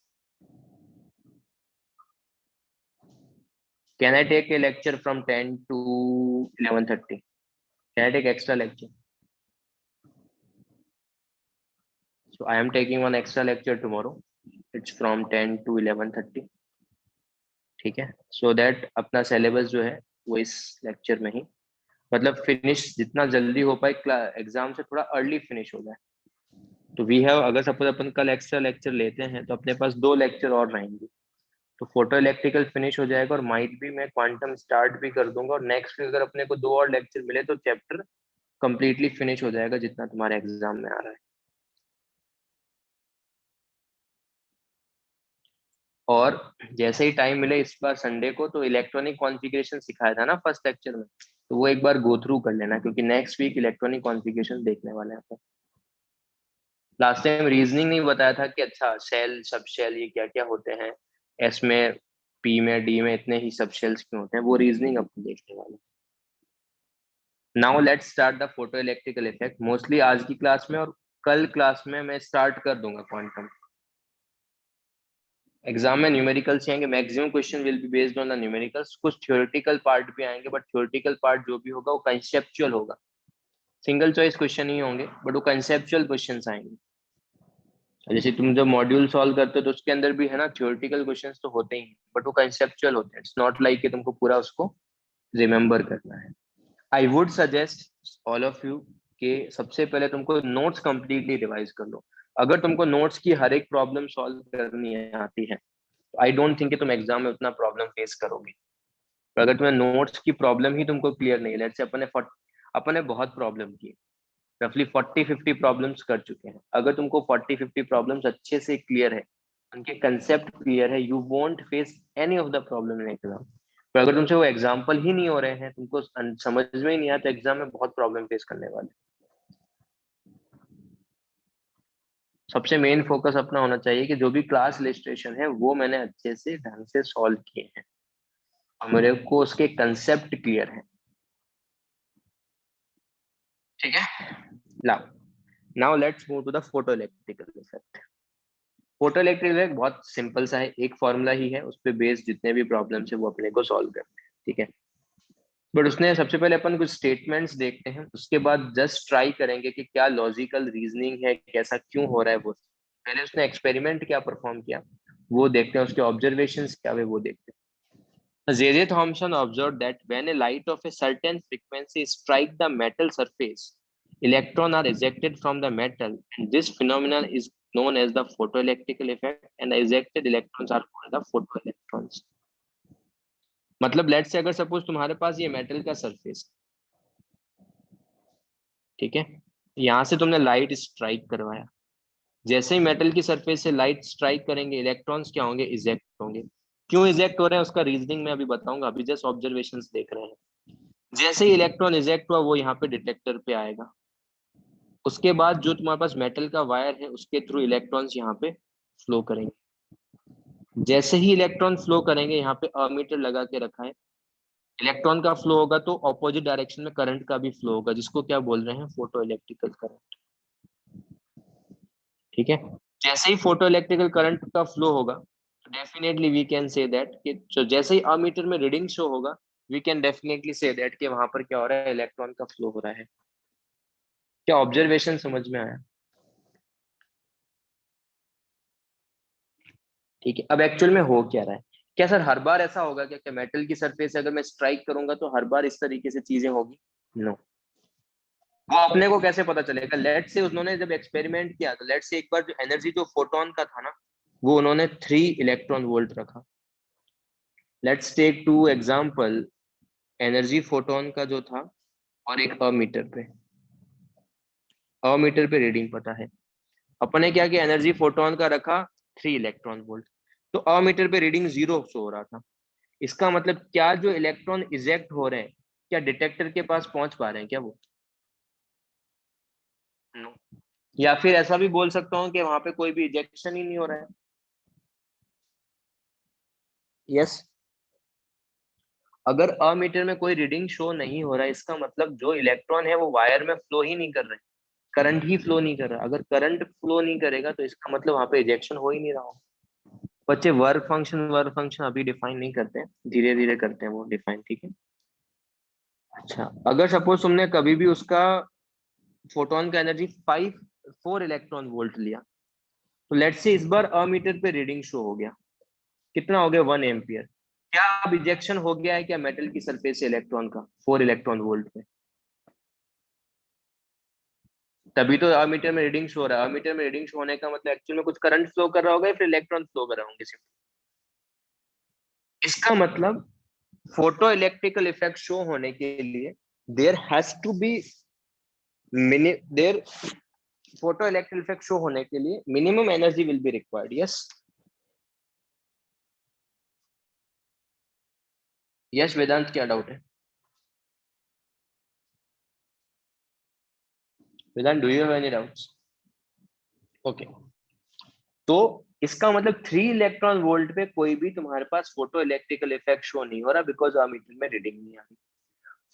Can I take a lecture from 10 to 11:30? Can I take extra lecture? So I am taking one extra lecture tomorrow. It's from 10 to 11:30. ठीक है. So that अपना syllabus जो है वो इस lecture में ही मतलब finish जितना जल्दी हो पाए, एग्जाम से थोड़ा अर्ली फिनिश हो जाए. तो वी हैव, अगर सपोज अपन कल एक्स्ट्रा लेक्चर लेते हैं तो अपने पास 2 लेक्चर और रहेंगे. तो फोटो इलेक्ट्रिकल फिनिश हो जाएगा और माइट भी मैं क्वांटम स्टार्ट भी कर दूंगा. और नेक्स्ट वीक अगर अपने को 2 और लेक्चर मिले तो चैप्टर कंप्लीटली फिनिश हो जाएगा जितना तुम्हारे एग्जाम में आ रहा है. और जैसे ही टाइम मिले इस बार संडे को, तो इलेक्ट्रॉनिक कॉन्फ़िगरेशन सिखाया था ना फर्स्ट लेक्चर में, तो वो एक बार गो थ्रू कर लेना, क्योंकि नेक्स्ट वीक इलेक्ट्रॉनिक कॉन्फ़िगरेशन देखने वाले हैं। लास्ट टाइम रीजनिंग नहीं बताया था कि अच्छा शेल सब शेल ये क्या क्या होते हैं, एस में पी में डी में इतने ही सब शेल्स क्यों होते हैं, वो रीजनिंग अपन देखने वाले। Now let's start the photo electrical effect. Mostly आज की क्लास में और कल क्लास में मैं स्टार्ट कर दूंगा क्वांटम। एग्जाम में न्यूमेरिकल्स आएंगे, maximum question will be based on the numericals. कुछ थ्योरेटिकल पार्ट भी आएंगे, बट थ्योरेटिकल पार्ट जो भी होगा वो कंसेप्चुअल होगा, सिंगल चॉइस क्वेश्चन ही होंगे, बट वो कंसेप्चुअल क्वेश्चंस आएंगे। जैसे तुम जब मॉड्यूल सॉल्व करते हो तो उसके अंदर भी है ना थ्योरेटिकल क्वेश्चंस तो होते ही, बट वो कंसेप्चुअल होते हैं। इट्स नॉट लाइक कि तुमको पूरा उसको रिमेम्बर करना है। आई would suggest all of you कि सबसे पहले तुमको नोट्स कंप्लीटली रिवाइज कर लो। अगर तुमको नोट्स की हर एक प्रॉब्लम सॉल्व करनी आती है तो आई डोंट थिंक कि तुम एग्जाम में उतना प्रॉब्लम फेस करोगे। पर अगर तुम्हें नोट्स की प्रॉब्लम ही तुमको क्लियर नहीं है, लेट्स से अपने बहुत प्रॉब्लम की, रफली 40-50 प्रॉब्लम्स कर चुके हैं, अगर तुमको 40-50 प्रॉब्लम्स अच्छे से क्लियर है, उनके कंसेप्ट क्लियर है, you won't face any of the problem in exam. पर अगर तुमसे वो एग्जाम्पल ही नहीं हो रहे हैं, तुमको समझ में ही नहीं आता, एग्जाम में बहुत प्रॉब्लम फेस करने वाले। सबसे मेन फोकस अपना होना चाहिए कि जो भी क्लास इलस्ट्रेशन है वो मैंने अच्छे से ढंग से सॉल्व किए हैं और मेरे को उसके कंसेप्ट क्लियर है। ठीक है, now now let's move to the photo electrical effect. Photo electric effect बहुत सिंपल सा है, एक फॉर्मूला ही है, उस पे बेस्ड जितने भी प्रॉब्लम्स है वो अपने को सॉल्व करते हैं। ठीक है, बट उसने सबसे पहले अपन कुछ स्टेटमेंट्स देखते हैं, उसके बाद जस्ट ट्राई करेंगे कि क्या लॉजिकल रीजनिंग है, कैसा क्यों हो रहा है वो। पहले उसने एक्सपेरिमेंट क्या परफॉर्म किया वो देखते हैं, उसके ऑब्जर्वेशंस क्या हुए वो देखते हैं। J.J. Thomson observed that when a light of a certain frequency strike the metal surface, electrons are ejected from the metal, and this phenomenon is known as the photoelectrical effect, and the ejected electrons are called the photoelectrons। मतलब late से अगर suppose तुम्हारे पास ये metal का surface, ठीक है, यहाँ से तुमने लाइट स्ट्राइक करवाया, जैसे ही मेटल की सरफेस से लाइट स्ट्राइक करेंगे इलेक्ट्रॉन्स क्या होंगे, इजेक्ट होंगे। क्यों इजेक्ट हो रहे हैं उसका रीजनिंग मैं अभी बताऊंगा, अभी जस्ट ऑब्जर्वेशंस देख रहे हैं। जैसे ही इलेक्ट्रॉन इजेक्ट हुआ वो यहाँ पे डिटेक्टर पे आएगा, उसके बाद जो तुम्हारे पास मेटल का वायर है उसके थ्रू इलेक्ट्रॉन्स यहाँ पे फ्लो करेंगे। जैसे ही इलेक्ट्रॉन फ्लो करेंगे, यहाँ पे अमीटर लगा के रखा है, इलेक्ट्रॉन का फ्लो होगा तो ऑपोजिट डायरेक्शन में करंट का भी फ्लो होगा, जिसको क्या बोल रहे हैं, फोटो इलेक्ट्रिकल करंट। ठीक है, जैसे ही फोटो इलेक्ट्रिकल करंट का फ्लो होगा definitely we can say that कि जैसे ही अमीटर में रीडिंग शो होगा, we can definitely say that कि वहां पर क्या हो रहा है, इलेक्ट्रॉन का फ्लो हो रहा है। क्या ऑब्जर्वेशन समझ में आया? ठीक है, अब एक्चुअल में हो क्या रहा है, क्या सर हर बार ऐसा होगा क्या, क्या मेटल की सरफेस अगर मैं स्ट्राइक करूंगा तो हर बार इस तरीके से चीजें होगी? नो। वो अपने को कैसे पता चलेगा, लेट से उन्होंने जब एक्सपेरिमेंट किया तो लेट से एक बार जो एनर्जी जो फोटोन का था ना, वो उन्होंने 3 इलेक्ट्रॉन वोल्ट रखा। Let's take two example, energy photon का जो था और एक अमीटर पे रीडिंग पता है, अपने क्या किया, एनर्जी फोटोन का रखा 3 इलेक्ट्रॉन वोल्ट, तो अमीटर पे रीडिंग 0 शो हो रहा था। इसका मतलब क्या जो इलेक्ट्रॉन इजेक्ट हो रहे हैं क्या डिटेक्टर के पास पहुंच पा रहे हैं क्या वो? नो। या फिर ऐसा भी बोल सकता हूँ कि वहां पे कोई भी इजेक्शन ही नहीं हो रहा है। यस, अगर अमीटर में कोई रीडिंग शो नहीं हो रहा है, इसका मतलब जो इलेक्ट्रॉन है वो वायर में फ्लो ही नहीं कर रहे, करंट ही फ्लो नहीं कर रहा। अगर करंट फ्लो नहीं करेगा तो इसका मतलब वहां पे इजेक्शन हो ही नहीं रहा हो। बच्चे वर्क फंक्शन अभी डिफाइन नहीं करते हैं, धीरे धीरे करते हैं वो डिफाइन। ठीक है, अच्छा अगर सपोज तुमने कभी भी उसका फोटोन का एनर्जी 4 इलेक्ट्रॉन वोल्ट लिया, तो लेट्स से इस बार अमीटर पे रीडिंग शो हो गया, कितना हो गया, 1 एम्पियर। क्या अब इजेक्शन हो गया है क्या मेटल की सरफेस से इलेक्ट्रॉन का 4 इलेक्ट्रॉन वोल्ट पे? तभी तो अमीटर में रीडिंग शो हो रहा है। अमीटर में रीडिंग शो होने का मतलब एक्चुअल में कुछ करंट फ्लो कर रहा होगा या फिर इलेक्ट्रॉन फ्लो कर रहे होंगे सिर्फ। इसका मतलब फोटो इलेक्ट्रिकल इफेक्ट शो होने के लिए there has to be there, photo electric effect show होने के लिए minimum energy will be required. Yes, yes वेदांत, क्या डाउट है? वेदांत, do you have any doubts? Okay, तो इसका मतलब 3 इलेक्ट्रॉन वोल्ट पे कोई भी तुम्हारे पास फोटो इलेक्ट्रिकल इफेक्ट शो नहीं हो रहा, बिकॉज अमीटर में रीडिंग नहीं आ रही।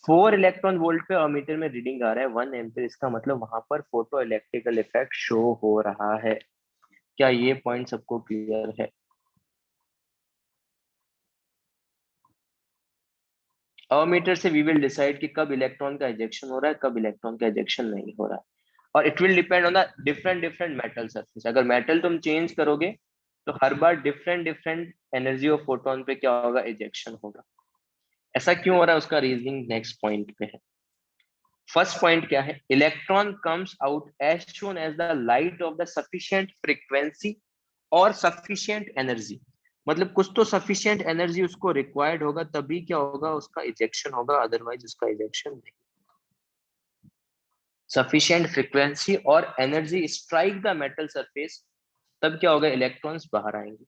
4 इलेक्ट्रॉन वोल्ट पे अमीटर में रीडिंग आ रहा है 1 एम्पियर, इसका मतलब वहां पर फोटो इलेक्ट्रिकल इफेक्ट शो हो रहा है। क्या ये पॉइंट सबको क्लियर है? अमीटर से वी विल डिसाइड कि कब इलेक्ट्रॉन का इजेक्शन हो रहा है, कब इलेक्ट्रॉन का इजेक्शन नहीं हो रहा है। और it will depend on the different different metal surface. अगर मेटल तुम चेंज करोगे तो हर बार different different energy of photon पे क्या होगा, इजेक्शन होगा। ऐसा क्यों हो रहा है, उसका रीजनिंग नेक्स्ट पॉइंट पे है। फर्स्ट पॉइंट क्या है, electron comes out as shone as the light of the sufficient frequency और सफिशिएंट एनर्जी। मतलब कुछ तो सफिशिएंट एनर्जी उसको रिक्वायर्ड होगा, तभी क्या होगा, उसका इजेक्शन होगा, अदरवाइज उसका इजेक्शन नहीं। सफिशिएंट फ्रीक्वेंसी और energy strike the metal surface, तब क्या होगा, इलेक्ट्रॉन्स बाहर आएंगे।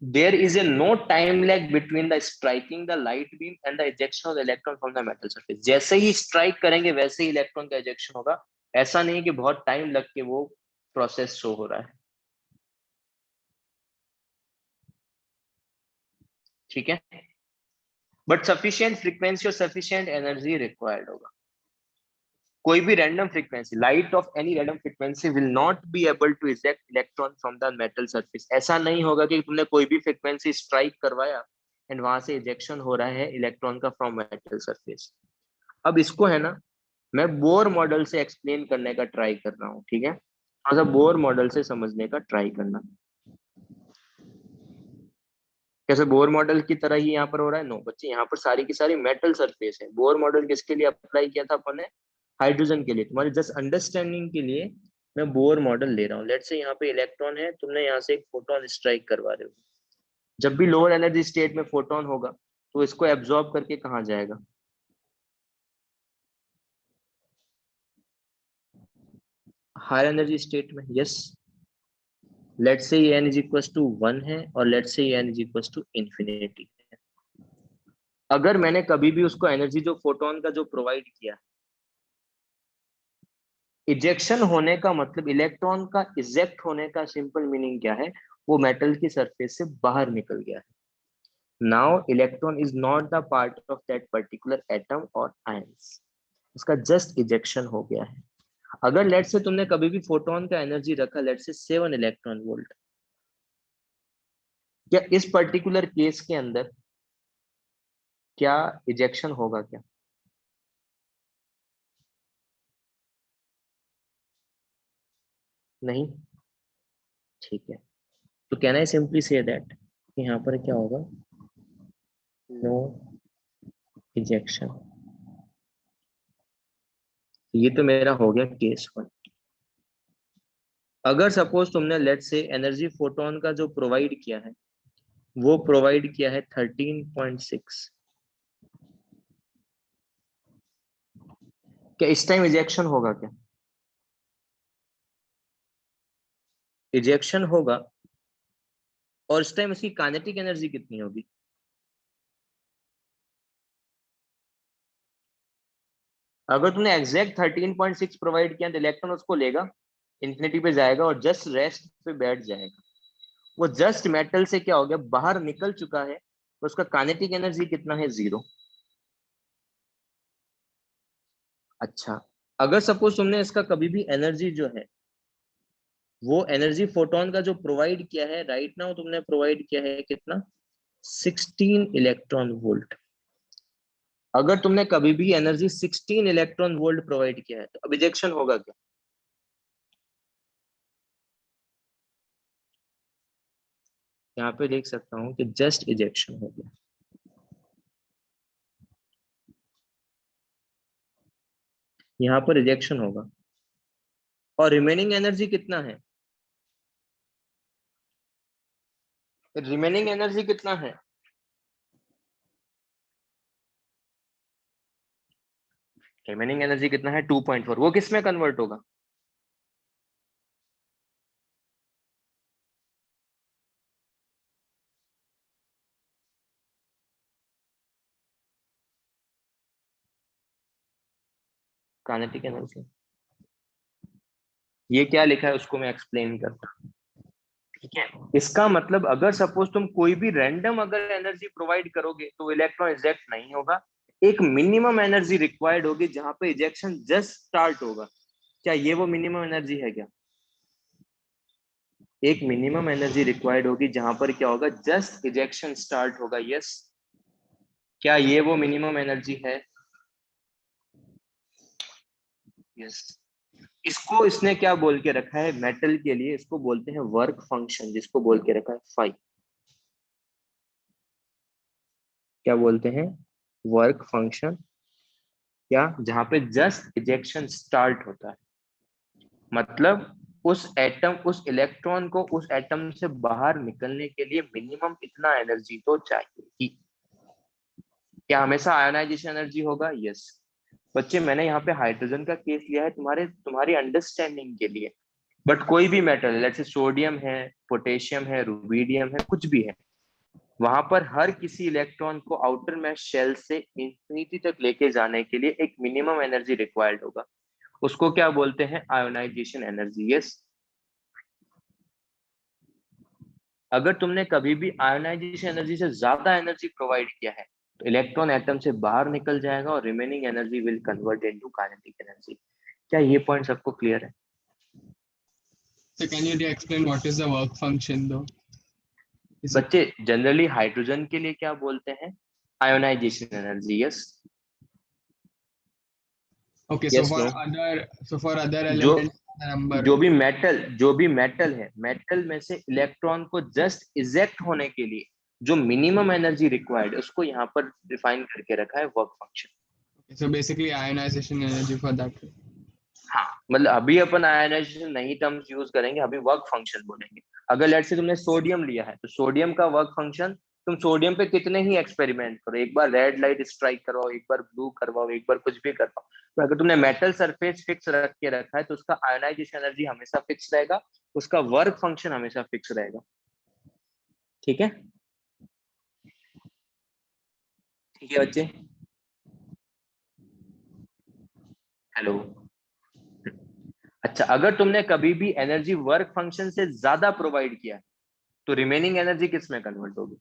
There is a no time lag between the striking the light beam and the ejection of the electron from the metal surface. जैसे ही strike करेंगे वैसे ही इलेक्ट्रॉन का इजेक्शन होगा। ऐसा नहीं कि बहुत टाइम लग के वो प्रोसेस शो हो रहा है। ठीक है, बट सफिशिएंट फ्रीक्वेंसी और सफिशिएंट एनर्जी रिक्वायर्ड होगा। कोई भी random frequency, light of any random frequency will not be able to eject electron from the metal surface. ऐसा नहीं होगा कि तुमने कोई भी फ्रीक्वेंसी स्ट्राइक करवाया एंड वहां से इजेक्शन हो रहा है इलेक्ट्रॉन का फ्रॉम मेटल सरफेस। अब इसको है ना, मैं बोर मॉडल से एक्सप्लेन करने का ट्राई कर रहा हूँ, ठीक है? थोड़ा सा बोर मॉडल से समझने का ट्राई करना। कैसे बोर मॉडल की तरह ही यहाँ पर हो रहा है? नो बच्चे, यहाँ पर सारी की सारी मेटल सरफेस है। बोर मॉडल किसके लिए अप्लाई किया था अपन ने? हाइड्रोजन के लिए। तुम्हारी जस्ट अंडरस्टैंडिंग के लिए मैं बोर मॉडल ले रहा हूँ। लेट्स से यहाँ पे इलेक्ट्रॉन है, तुमने यहाँ से एक फोटोन स्ट्राइक करवा रहे हो। जब भी लोअर एनर्जी स्टेट में फोटोन होगा तो इसको एब्जॉर्ब करके कहाँ जाएगा? हायर एनर्जी स्टेट में। यस, लेट्स से ये n इज इक्वल टू 1 है और लेट्स से ये n is equal to infinity है। अगर मैंने कभी भी उसको एनर्जी जो फोटोन का जो प्रोवाइड किया, इजेक्शन होने का मतलब इलेक्ट्रॉन का इजेक्ट होने का सिंपल मीनिंग क्या है, वो मेटल की सरफेस से बाहर निकल गया है। Now electron is not the part of that particular atom और आयंस, उसका जस्ट इजेक्शन हो गया है। अगर लेट से तुमने कभी भी फोटोन का एनर्जी रखा, लेट से 7 इलेक्ट्रॉन वोल्ट, क्या इस पर्टिकुलर केस के अंदर क्या इजेक्शन होगा क्या? नहीं। ठीक है, तो can I simply say that यहाँ पर क्या होगा, नो इजेक्शन। ये तो मेरा हो गया केस 1। अगर सपोज तुमने लेट से एनर्जी फोटोन का जो प्रोवाइड किया है वो प्रोवाइड किया है 13.6, क्या इस टाइम इजेक्शन होगा क्या? इजेक्शन होगा। और इस टाइम इसकी काइनेटिक एनर्जी कितनी होगी? अगर तुमने एग्जैक्ट 13.6 प्रोवाइड किया तो इलेक्ट्रॉन उसको लेगा, इंफिनिटी पे जाएगा और जस्ट रेस्ट पे बैठ जाएगा। वो जस्ट मेटल से क्या हो गया, बाहर निकल चुका है, तो उसका काइनेटिक एनर्जी कितना है, 0। अच्छा, अगर सपोज तुमने इसका कभी भी एनर्जी जो है वो एनर्जी फोटोन का जो प्रोवाइड किया है, राइट नाउ तुमने प्रोवाइड किया है कितना, 16 इलेक्ट्रॉन वोल्ट। अगर तुमने कभी भी एनर्जी 16 इलेक्ट्रॉन वोल्ट प्रोवाइड किया है तो अब इजेक्शन होगा क्या? यहाँ पे देख सकता हूँ कि जस्ट इजेक्शन हो गया। यहाँ पर इजेक्शन होगा। और रिमेनिंग एनर्जी कितना है? रिमेनिंग एनर्जी कितना है? रिमेनिंग एनर्जी कितना है, 2.4। वो किस में कन्वर्ट होगा? काइनेटिक एनर्जी, ये क्या लिखा है उसको मैं एक्सप्लेन करता हूँ। ठीक है, इसका मतलब अगर सपोज तुम कोई भी रैंडम अगर एनर्जी प्रोवाइड करोगे तो इलेक्ट्रॉन इजेक्ट नहीं होगा, एक मिनिमम एनर्जी रिक्वायर्ड होगी जहां पे इजेक्शन जस्ट स्टार्ट होगा। क्या ये वो मिनिमम एनर्जी है क्या? एक मिनिमम एनर्जी रिक्वायर्ड होगी जहां पर क्या होगा, जस्ट इजेक्शन स्टार्ट होगा। यस, क्या ये वो मिनिमम एनर्जी है? यस। इसको इसने क्या बोल के रखा है मेटल के लिए, इसको बोलते हैं वर्क फंक्शन, जिसको बोल के रखा है फाई। क्या बोलते हैं? Work function. क्या? जहां पे जस्ट इजेक्शन स्टार्ट होता है, मतलब उस एटम, उस इलेक्ट्रॉन को उस एटम से बाहर निकलने के लिए मिनिमम इतना एनर्जी तो चाहिए ही। क्या हमेशा आयोनाइजेशन एनर्जी होगा? यस। बच्चे मैंने यहाँ पे हाइड्रोजन का केस लिया है तुम्हारी अंडरस्टैंडिंग के लिए, बट कोई भी मेटल, जैसे सोडियम है, पोटेशियम है, रुबीडियम है, कुछ भी है, वहां पर हर किसी इलेक्ट्रॉन को आउटर मैश शेल से इंफिनिटी तक लेके जाने के लिए एक मिनिमम एनर्जी रिक्वायर्ड होगा, उसको क्या बोलते हैं? Ionisation energy. यस। अगर तुमने कभी भी आयोनाइजेशन एनर्जी से ज्यादा एनर्जी प्रोवाइड किया है तो इलेक्ट्रॉन एटम से बाहर निकल जाएगा और remaining energy will convert into kinetic energy. क्या ये पॉइंट सबको क्लियर है? So can you explain what is the work function though? Is it बच्चे जनरली हाइड्रोजन के लिए क्या बोलते हैं? Ionisation energy. Yes. okay? Yes no. So for other जो elements, the number. जो भी मेटल है, मेटल में से इलेक्ट्रॉन को जस्ट इजेक्ट होने के लिए जो मिनिमम एनर्जी रिक्वायर्ड है उसको यहाँ पर डिफाइन करके रखा है work function. So basically ionization energy for that. हाँ, मतलब अभी अपन आयनाइजेशन नहीं टर्म्स यूज करेंगे, अभी वर्क फंक्शन बोलेंगे। अगर लेट से तुमने सोडियम लिया है तो सोडियम का वर्क फंक्शन, तुम सोडियम पे कितने ही एक्सपेरिमेंट करो, एक बार रेड लाइट स्ट्राइक करवाओ, एक बार ब्लू करवाओ, एक बार कुछ भी करवाओ, तो अगर तुमने मेटल सरफेस फिक्स रख के रखा है तो उसका आयनाइजेशन एनर्जी हमेशा फिक्स रहेगा, उसका वर्क फंक्शन हमेशा फिक्स रहेगा। ठीक है? ठीक है बच्चे? हेलो। अच्छा, अगर तुमने कभी भी एनर्जी वर्क फंक्शन से ज्यादा प्रोवाइड किया तो रिमेनिंग एनर्जी किस में कन्वर्ट होगी?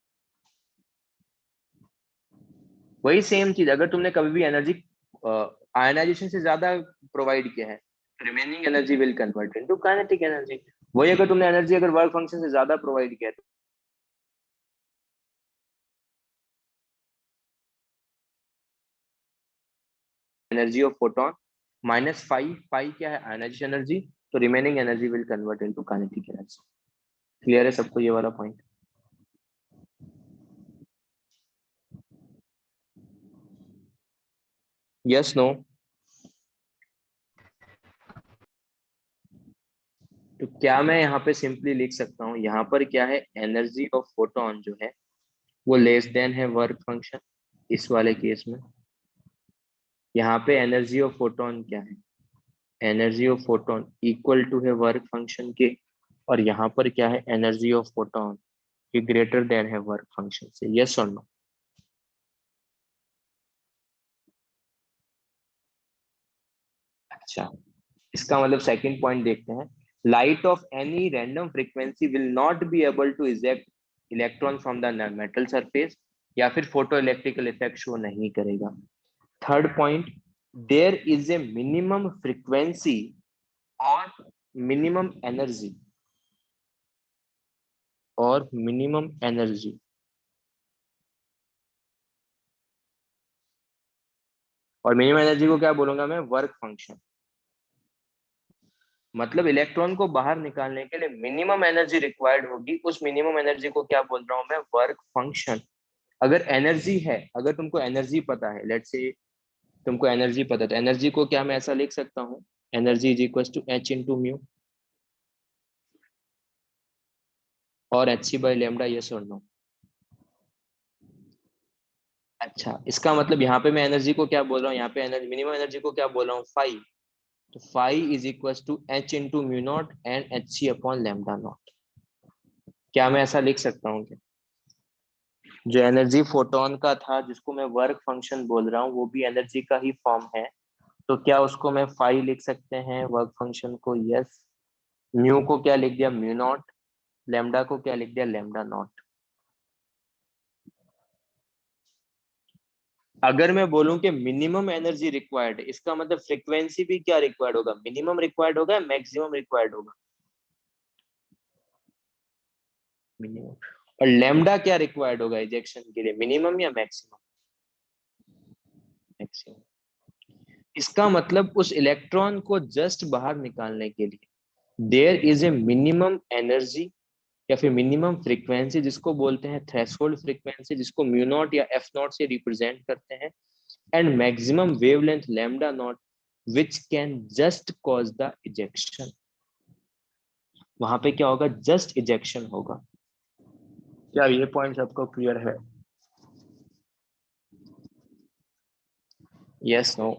वही सेम चीज, अगर तुमने कभी भी एनर्जी आयनाइजेशन से ज्यादा प्रोवाइड किया है, remaining energy will convert into kinetic energy. वही अगर तुमने एनर्जी अगर वर्क फंक्शन से ज्यादा प्रोवाइड किया है, एनर्जी ऑफ फोटोन -5 क्या है? Ionization energy. तो remaining energy will convert into kinetic energy. Clear है सबको ये वाला पॉइंट? Yes no? तो क्या मैं यहाँ पे सिंपली लिख सकता हूँ, यहाँ पर क्या है, एनर्जी ऑफ फोटोन जो है वो लेस देन है वर्क फंक्शन, इस वाले केस में। यहाँ पे एनर्जी ऑफ फोटोन क्या है? Energy of photon equal to है वर्क फंक्शन के, और यहाँ पर क्या है, एनर्जी ऑफ फोटोन ये ग्रेटर देन है वर्क फंक्शन से। यस और नो? अच्छा, इसका मतलब सेकंड पॉइंट देखते हैं। Light of any random frequency will not be able to eject electron from the metal surface, या फिर फोटो इलेक्ट्रिकल इफेक्ट शो नहीं करेगा। Third point, there is a minimum frequency और मिनिमम एनर्जी, और minimum energy, और minimum energy को क्या बोलूंगा मैं? Work function. मतलब इलेक्ट्रॉन को बाहर निकालने के लिए मिनिमम एनर्जी रिक्वायर्ड होगी, उस मिनिमम एनर्जी को क्या बोल रहा हूं मैं? Work function. अगर एनर्जी है, अगर तुमको एनर्जी पता है, लेट्स से तुमको एनर्जी पता है, तो एनर्जी को क्या मैं ऐसा लिख सकता हूँ? Energy is equal to h into mu और H C by lambda. Yes और नो? अच्छा, इसका मतलब यहाँ पे मैं एनर्जी को क्या बोल रहा हूँ, यहाँ पे एनर्जी, मिनिमम एनर्जी को क्या बोल रहा हूँ? फाइव। तो five is equal to h into mu naught and h c upon lambda naught. क्या मैं ऐसा लिख सकता हूँ कि जो एनर्जी फोटोन का था जिसको मैं वर्क फंक्शन बोल रहा हूँ वो भी एनर्जी का ही फॉर्म है, तो क्या उसको मैं फाई लिख सकते हैं वर्क फंक्शन को? यस। म्यू को क्या लिख दिया? Mu naught. लैम्डा को क्या लिख दिया? Lambda naught. अगर मैं बोलूं कि मिनिमम एनर्जी रिक्वायर्ड, इसका मतलब फ्रीक्वेंसी भी क्या रिक्वायर्ड होगा? मिनिमम रिक्वायर्ड होगा, मैक्सिमम रिक्वायर्ड होगा? मिनिमम। और लैम्डा क्या रिक्वायर्ड होगा इजेक्शन के लिए? मिनिमम या मैक्सिमम? मैक्सिमम। इसका मतलब उस इलेक्ट्रॉन को जस्ट बाहर निकालने के लिए there is a minimum energy या फिर मिनिमम फ्रीक्वेंसी, जिसको बोलते हैं थ्रेशोल्ड फ्रीक्वेंसी, जिसको म्यू नॉट या एफ नॉट से रिप्रेजेंट करते हैं, and maximum wavelength lambda naught which can just cause the ejection. वहां पे क्या होगा? जस्ट इजेक्शन होगा। क्या ये पॉइंट आपको क्लियर है? Yes, no?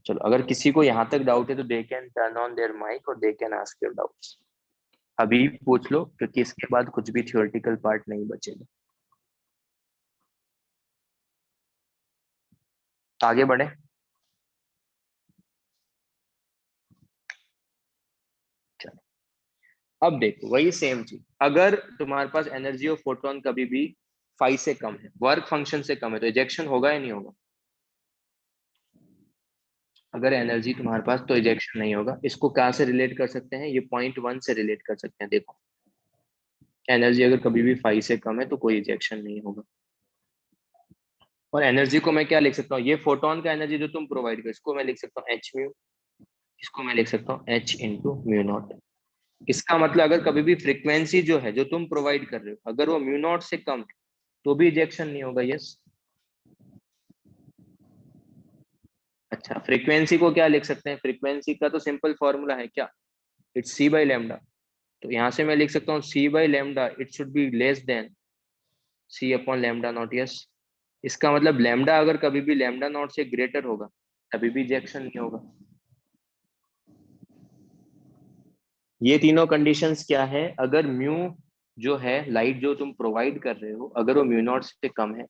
चलो, अगर किसी को यहाँ तक डाउट है तो they can turn on their mic और they can ask your doubts. अभी पूछ लो, क्योंकि इसके बाद कुछ भी थियोरेटिकल पार्ट नहीं बचेगा। आगे बढ़े। चलो, अब देखो वही सेम चीज, अगर तुम्हारे पास एनर्जी ऑफ फोटोन कभी भी 5 से कम है, वर्क फंक्शन से कम है, तो इजेक्शन होगा या नहीं होगा? अगर एनर्जी तुम्हारे पास, तो इजेक्शन नहीं होगा। इसको क्या से रिलेट कर सकते हैं? ये पॉइंट 1 से रिलेट कर सकते हैं। देखो, एनर्जी अगर कभी भी 5 से कम है तो कोई इजेक्शन नहीं होगा। और एनर्जी को मैं क्या लिख सकता हूँ? ये फोटोन का एनर्जी जो तुम प्रोवाइड कर, इसको मैं लिख सकता हूँ एच म्यू। इसको मैं लिख सकता हूँ एच इंटू म्यू नॉट। इसका मतलब अगर कभी भी फ्रीक्वेंसी जो है, जो तुम प्रोवाइड कर रहे हो, अगर वो म्यू नॉट से कम है तो भी इजेक्शन नहीं होगा। यस। अच्छा, फ्रीक्वेंसी को क्या लिख सकते हैं? फ्रीक्वेंसी का तो सिंपल फॉर्मूला है क्या? It's C by lambda. तो यहां से मैं लिख सकता हूँ सी by lambda, it should be less than C upon lambda not. Yes. इसका मतलब लेमडा अगर कभी भी लेमडा नॉट से ग्रेटर होगा, तभी भी इजेक्शन नहीं होगा। ये तीनों कंडीशंस क्या है? अगर म्यू जो है, लाइट जो तुम प्रोवाइड कर रहे हो, अगर वो म्यू नॉट से कम है,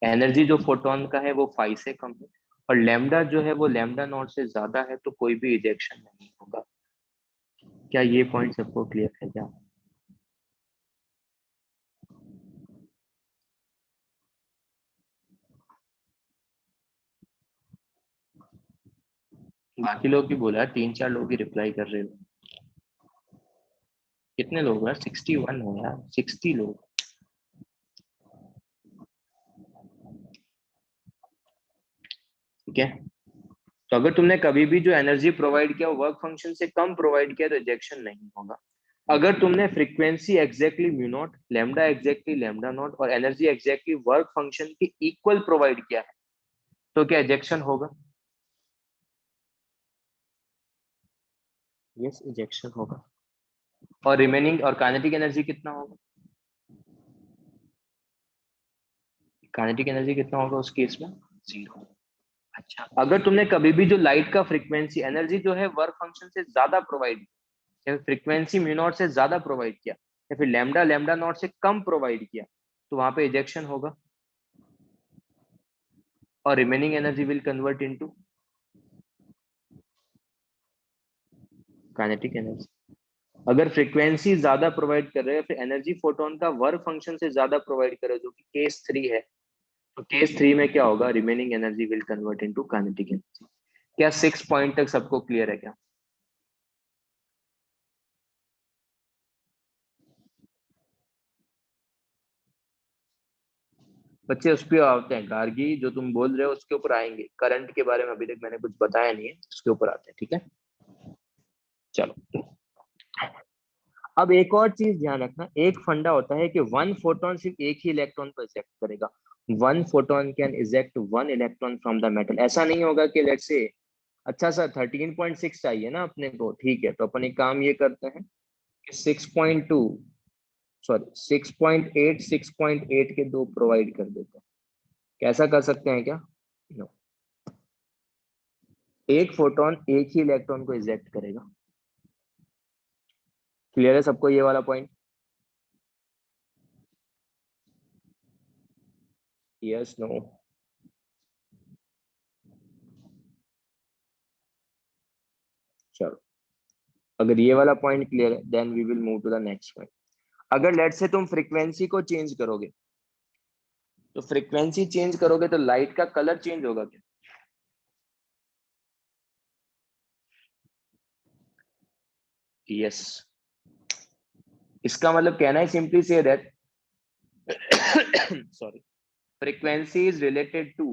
एनर्जी जो फोटोन का है वो 5 से कम है, और लेमडा जो है वो लेमडा नॉट से ज्यादा है, तो कोई भी इजेक्शन नहीं होगा। क्या ये पॉइंट सबको क्लियर है क्या? बाकी लोग भी बोला, 3-4 लोग ही रिप्लाई कर रहे हो। कितने लोग हैं? 61 हो यार, 60 लोग। ठीक है। तो अगर तुमने कभी भी जो एनर्जी प्रोवाइड किया वो वर्क फंक्शन से कम प्रोवाइड किया, तो इजेक्शन नहीं होगा। अगर तुमने frequency exactly mu naught, lambda exactly lambda naught, और एनर्जी एग्जैक्टली वर्क फंक्शन के इक्वल प्रोवाइड किया है, तो क्या इजेक्शन होगा? यस, इजेक्शन होगा। और रिमेनिंग और काइनेटिक एनर्जी कितना होगा? काइनेटिक एनर्जी कितना होगा उस केस में? 0। अच्छा, अगर तुमने कभी भी जो लाइट का फ्रीक्वेंसी एनर्जी जो है वर्क फंक्शन से ज्यादा प्रोवाइड किया, या फ्रीक्वेंसी म्यू नॉट से ज्यादा प्रोवाइड किया, या फिर लैम्डा लैम्डा नॉट से कम प्रोवाइड किया, तो वहां पे इजेक्शन होगा। और remaining energy will convert into kinetic energy. अगर फ्रीक्वेंसी ज्यादा प्रोवाइड कर रहे हैं, फिर एनर्जी फोटोन का वर्क फंक्शन से ज्यादा प्रोवाइड कर रहे हैं, जो कि केस 3 है, तो केस 3 में क्या होगा? Remaining energy will convert into kinetic energy. क्या 6 पॉइंट तक सबको क्लियर है क्या? बच्चे उस पर आते हैं, गार्गी जो तुम बोल रहे हो उसके ऊपर आएंगे। करंट के बारे में अभी तक मैंने कुछ बताया नहीं है, उसके ऊपर आते हैं। ठीक है, चलो। अब एक और चीज ध्यान रखना, एक फंडा होता है कि वन फोटोन सिर्फ एक ही इलेक्ट्रॉन को इजेक्ट करेगा। One photon can eject one electron from the metal. ऐसा नहीं होगा कि लेट्स से, अच्छा सर 13.6 चाहिए ना अपने को, ठीक है, तो अपन एक काम ये करते हैं कि 6.2, सॉरी 6.8, 6.8 के दो प्रोवाइड कर देते हैं। कैसा कर सकते हैं क्या? No. एक फोटोन एक ही इलेक्ट्रॉन को इजेक्ट करेगा। क्लियर है सबको ये वाला पॉइंट? Yes no? चलो, अगर ये वाला पॉइंट क्लियर है then we will move to the next point. अगर लेट से तुम फ्रीक्वेंसी को चेंज करोगे, तो फ्रीक्वेंसी चेंज करोगे तो लाइट का कलर चेंज होगा क्या? यस। इसका मतलब कहना है simply say that sorry, frequency is related to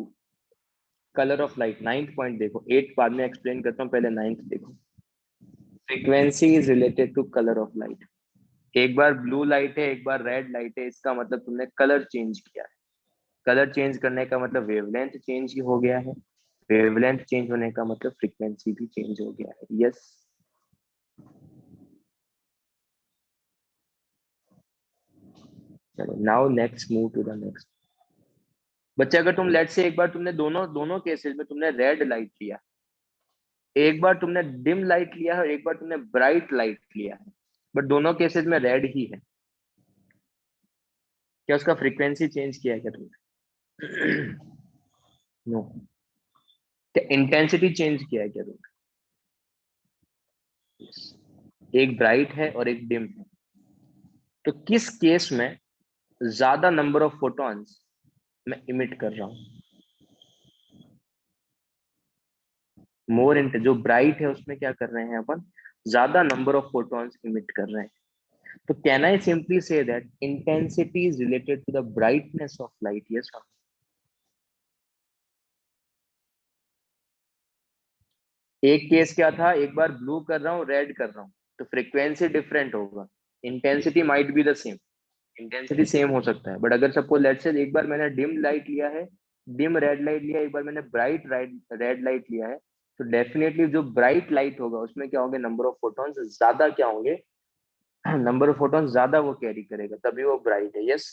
colour of light. Ninth point देखो, एट बाद में एक्सप्लेन करता हूँ, पहले नाइन्थ देखो। Frequency is related to colour of light. एक बार ब्लू लाइट है, एक बार रेड लाइट है, इसका मतलब तुमने कलर चेंज किया है। कलर चेंज करने का मतलब वेवलेंथ चेंज हो गया है। वेवलेंथ चेंज होने का मतलब फ्रीक्वेंसी भी चेंज हो गया है। यस। चलो, now next move to the next. बच्चे, अगर तुम लेट से एक बार तुमने दोनों दोनों केसेस में तुमने रेड लाइट लिया, एक बार तुमने डिम लाइट लिया है, एक बार तुमने ब्राइट लाइट लिया है, बट दोनों केसेस में रेड ही है, क्या उसका फ्रीक्वेंसी चेंज किया है क्या तुमने? नो। क्या इंटेंसिटी चेंज किया है क्या तुमने? Yes. एक ब्राइट है और एक डिम है, तो किस केस में ज्यादा नंबर ऑफ फोटॉन्स मैं इमिट कर रहा हूं? मोर इंट जो ब्राइट है उसमें क्या कर रहे हैं अपन, ज्यादा नंबर ऑफ फोटॉन्स इमिट कर रहे हैं। तो can I simply say that intensity is related to the brightness of light? Yes. एक केस क्या था, एक बार ब्लू कर रहा हूँ, रेड कर रहा हूँ, तो फ्रीक्वेंसी डिफरेंट होगा, intensity might be the same. Intensity same हो सकता है, बट अगर सपोज लेट से एक बार मैंने डिम लाइट लिया है, डिम रेड लाइट लिया, एक बार मैंने ब्राइट रेड लाइट लिया है, तो डेफिनेटली जो ब्राइट लाइट होगा उसमें क्या होंगे, नंबर ऑफ फोटॉन्स ज्यादा क्या होंगे, नंबर ऑफ फोटॉन्स ज्यादा वो कैरी करेगा, तभी वो ब्राइट है। Yes.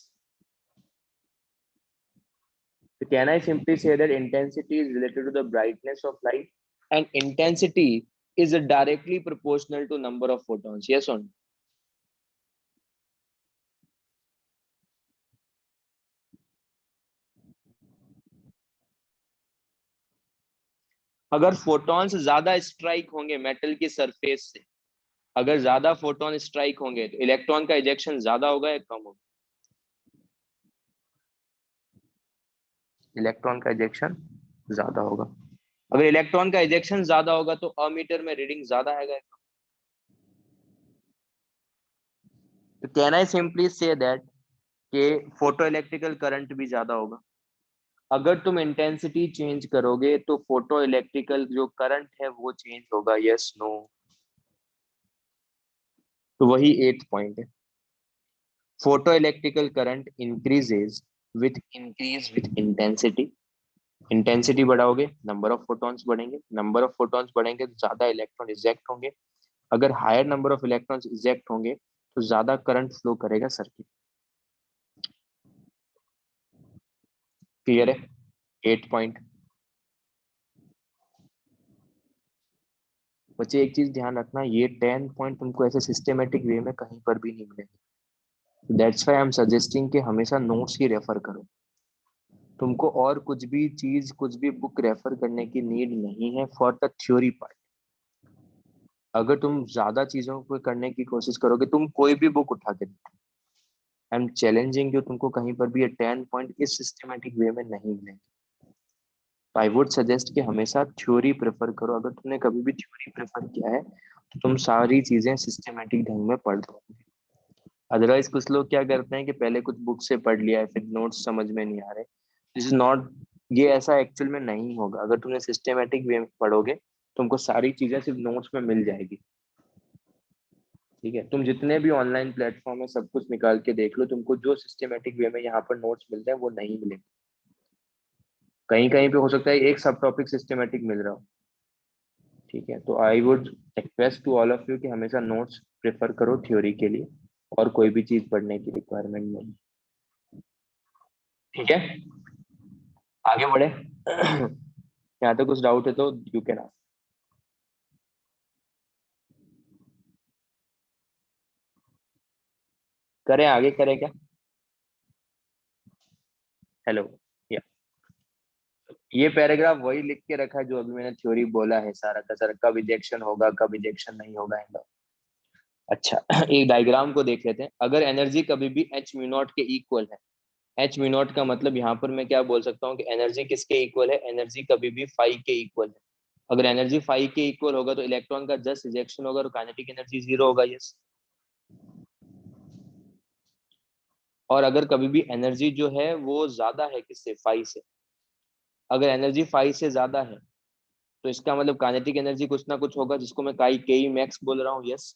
So can I simply say that intensity is related to the brightness of light, and intensity is directly proportional to number of photons? Yes or no? अगर photons ज्यादा strike होंगे metal की surface से, अगर ज्यादा photon strike होंगे तो electron का इजेक्शन ज्यादा होगा या कम होगा? इलेक्ट्रॉन का इजेक्शन ज्यादा होगा। अगर इलेक्ट्रॉन का इजेक्शन ज्यादा होगा तो अमीटर में रीडिंग ज्यादा आएगा। तो can I simply say that कि फोटो इलेक्ट्रिकल करंट भी ज्यादा होगा? अगर तुम इंटेंसिटी चेंज करोगे तो फोटो इलेक्ट्रिकल जो करंट है वो चेंज होगा। Yes no? तो वही एट पॉइंट है। Photo electrical current increases with intensity. Intensity बढ़ाओगे, number of photons बढ़ेंगे, नंबर ऑफ फोटॉन्स बढ़ेंगे तो ज्यादा इलेक्ट्रॉन इजेक्ट होंगे। अगर higher number of electrons eject होंगे तो ज्यादा करंट फ्लो करेगा सर्किट। क्लियर है? Eight point. बच्चे, एक चीज ध्यान रखना, ये 10 पॉइंट तुमको ऐसे सिस्टेमेटिक वे में कहीं पर भी नहीं मिलेंगे। That's why I am suggesting कि हमेशा नोट्स ही रेफर करो। तुमको और कुछ भी चीज, कुछ भी बुक रेफर करने की नीड नहीं है फॉर द थ्योरी पार्ट। अगर तुम ज्यादा चीजों को करने की कोशिश करोगे, तुम कोई भी बुक उठा के देखो, आई एम चैलेंजिंग जो तुमको कहीं पर भी ये 10 पॉइंट इस सिस्टमेटिक वे में नहीं मिलेंगे। तो आई वुड सजेस्ट कि हमेशा थ्योरी प्रेफर करो। अगर तुमने कभी भी थ्योरी प्रेफर किया है तो तुम सारी चीजें सिस्टमेटिक ढंग में पढ़ दोगे। अदरवाइज कुछ लोग क्या करते हैं कि पहले कुछ बुक से पढ़ लिया है, फिर नोट्स समझ में नहीं आ रहे। दिस इज नॉट, ये ऐसा एक्चुअल में नहीं होगा। अगर तुमने सिस्टेमेटिक वे में पढ़ोगे, तुमको सारी चीजें सिर्फ नोट्स में मिल जाएगी। ठीक है, तुम जितने भी ऑनलाइन प्लेटफॉर्म है सब कुछ निकाल के देख लो, तुमको जो सिस्टेमेटिक वे में यहाँ पर नोट्स मिलते हैं वो नहीं मिलेंगे। कहीं कहीं पे हो सकता है एक सब टॉपिक सिस्टेमेटिक मिल रहा हो। ठीक है, तो I would request to all of you कि हमेशा नोट्स प्रेफर करो थ्योरी के लिए, और कोई भी चीज पढ़ने की रिक्वायरमेंट नहीं। ठीक है, आगे बढ़े। यहाँ तो कुछ डाउट है तो यू कैन आस्क। करें आगे, करें क्या? हेलो? ये पैराग्राफ वही लिख के रखा है जो अभी मैंने थ्योरी बोला है सारा का सारा, कब इजेक्शन होगा कब इजेक्शन नहीं होगा इनका। अच्छा एक डायग्राम को देख लेते हैं। अगर एनर्जी कभी भी एच म्यू नॉट के इक्वल है, एच म्यू नॉट का मतलब यहाँ पर मैं क्या बोल सकता हूँ कि एनर्जी किसके इक्वल है, एनर्जी कभी भी फाइव के इक्वल है। अगर एनर्जी फाइव के इक्वल होगा तो इलेक्ट्रॉन का जस्ट इजेक्शन होगा और काइनेटिक एनर्जी जीरो होगा। यस। और अगर कभी भी एनर्जी जो है वो ज्यादा है किससे, फाइव से, अगर एनर्जी फाइव से ज्यादा है तो इसका मतलब काइनेटिक एनर्जी कुछ ना कुछ होगा जिसको मैं काई के मैक्स बोल रहा हूँ। यस।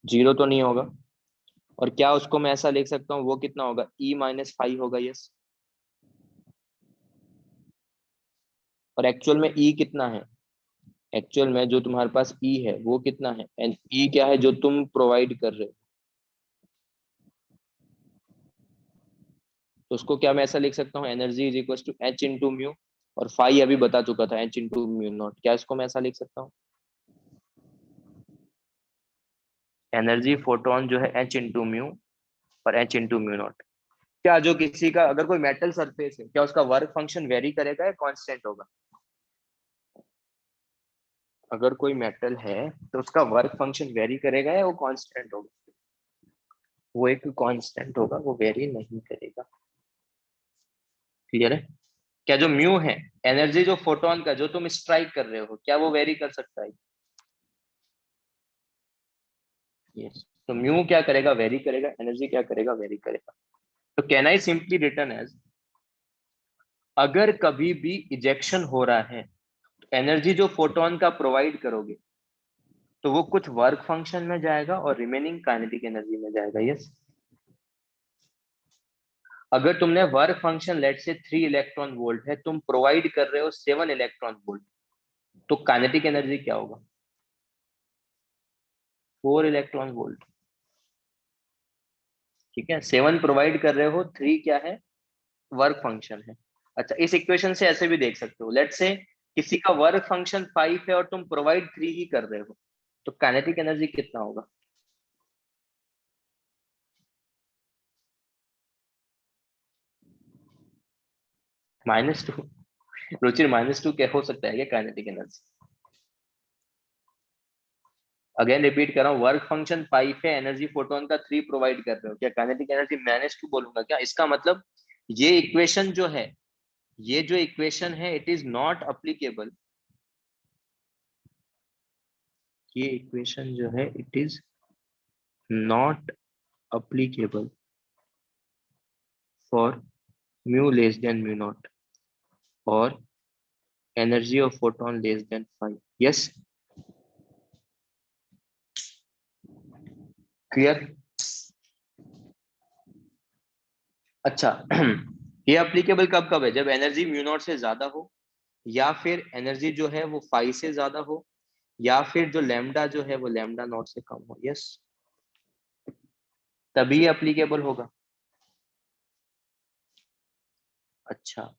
जीरो तो नहीं होगा। और क्या उसको मैं ऐसा लिख सकता हूँ वो कितना होगा, E-5 होगा। यस। और एक्चुअल में ई कितना है, एक्चुअल में जो तुम्हारे पास ई है वो कितना है, एंड ई क्या है जो तुम प्रोवाइड कर रहे हो। तो उसको क्या मैं ऐसा लिख सकता हूँ, energy is equal to h into mu, और फाई अभी बता चुका था एच इंटू म्यू नॉट। क्या इसको मैं ऐसा लिख सकता हूँ, एनर्जी फोटोन जो है एच इंटू म्यू और एच इंटू म्यू नॉट। क्या जो किसी का अगर कोई मेटल सरफेस है क्या उसका वर्क फंक्शन वेरी करेगा या कांस्टेंट होगा, अगर कोई मेटल है तो उसका वर्क फंक्शन वेरी करेगा या वो कांस्टेंट होगा, वो एक कांस्टेंट होगा, वो वेरी नहीं करेगा। क्लियर है। क्या जो म्यू है, एनर्जी जो फोटोन का जो तुम स्ट्राइक कर रहे हो, क्या वो वेरी कर सकता है। यस। तो म्यू क्या करेगा, वेरी करेगा, एनर्जी क्या करेगा, वेरी करेगा। तो can I simply return as, अगर कभी भी इजेक्शन हो रहा है एनर्जी जो फोटोन का प्रोवाइड करोगे तो वो कुछ वर्क फंक्शन में जाएगा और रिमेनिंग काइनेटिक एनर्जी में जाएगा। यस। अगर तुमने वर्क फंक्शन लेट से 3 इलेक्ट्रॉन वोल्ट है, तुम प्रोवाइड कर रहे हो 7 इलेक्ट्रॉन वोल्ट, तो काइनेटिक एनर्जी क्या होगा, 4 इलेक्ट्रॉन वोल्ट। ठीक है, 7 प्रोवाइड कर रहे हो, 3 क्या है, वर्क फंक्शन है। अच्छा इस इक्वेशन से ऐसे भी देख सकते हो, लेट से किसी का वर्क फंक्शन 5 है और तुम प्रोवाइड 3 ही कर रहे हो, तो काइनेटिक एनर्जी कितना होगा, -2। रुचिर -2 क्या हो सकता है क्या काइनेटिक एनर्जी, अगेन रिपीट कर रहा हूँ, वर्क फंक्शन 5 है, एनर्जी फोटोन का 3 प्रोवाइड कर रहे हो, क्या काइनेटिक एनर्जी -2 बोलूंगा क्या, इसका मतलब ये इक्वेशन जो है, ये जो इक्वेशन है इट इज नॉट अप्लीकेबल, ये इक्वेशन जो है it is not applicable for mu less than mu naught और energy of photon less than 5। Yes. Clear. अच्छा ये अप्लीकेबल कब कब है, जब एनर्जी म्यू नॉट से ज्यादा हो, या फिर एनर्जी जो है वो 5 से ज्यादा हो, या फिर जो लैम्डा जो है वो लैम्डा नॉट से कम हो। यस। तभी ये अप्लीकेबल होगा। अच्छा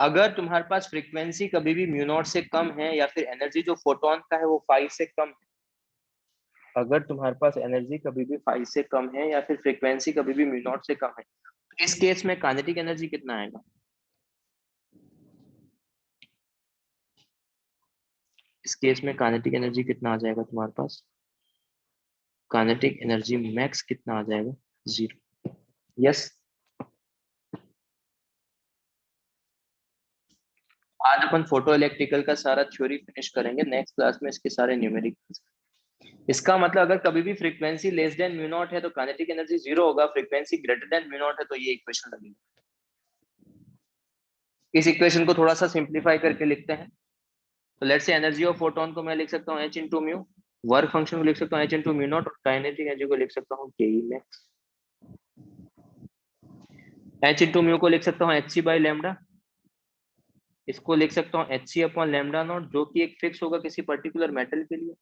अगर तुम्हारे पास फ्रीक्वेंसी कभी भी म्यू नॉट से कम है, या फिर एनर्जी जो फोटोन का है वो 5 से कम है, अगर तुम्हारे पास एनर्जी कभी भी 5 से कम है या फिर फ्रीक्वेंसी कभी भी म्यू नॉट से कम है, तो इस केस में काइनेटिक एनर्जी कितना आएगा, इस केस में काइनेटिक एनर्जी कितना आ जाएगा तुम्हारे पास, काइनेटिक एनर्जी मैक्स कितना आ जाएगा, 0। यस। आज अपन फोटो इलेक्ट्रिकल का सारा थ्योरी फिनिश करेंगे, नेक्स्ट क्लास में इसके सारे न्यूमेरिक। इसका मतलब अगर कभी भी frequency less than mu naught है तो काइनेटिक एनर्जी 0 होगा, frequency greater than mu naught है तो ये इक्वेशन लगेगी। इस इक्वेशन को थोड़ा सा सिंप्लीफाई करके लिखते हैं। तो let's say energy of photon को मैं लिख सकता हूँ H into mu, work function को लिख सकता हूँ एच इंटू म्यू नॉट, और काइनेटिक एनर्जी को लिख सकता हूँ के मैक्स। एच इंटू म्यू को लिख सकता हूँ एच सी बाई लैम्डा, इसको लिख सकता हूँ h c upon lambda naught, जो कि एक फिक्स होगा किसी पर्टिकुलर मेटल के लिए।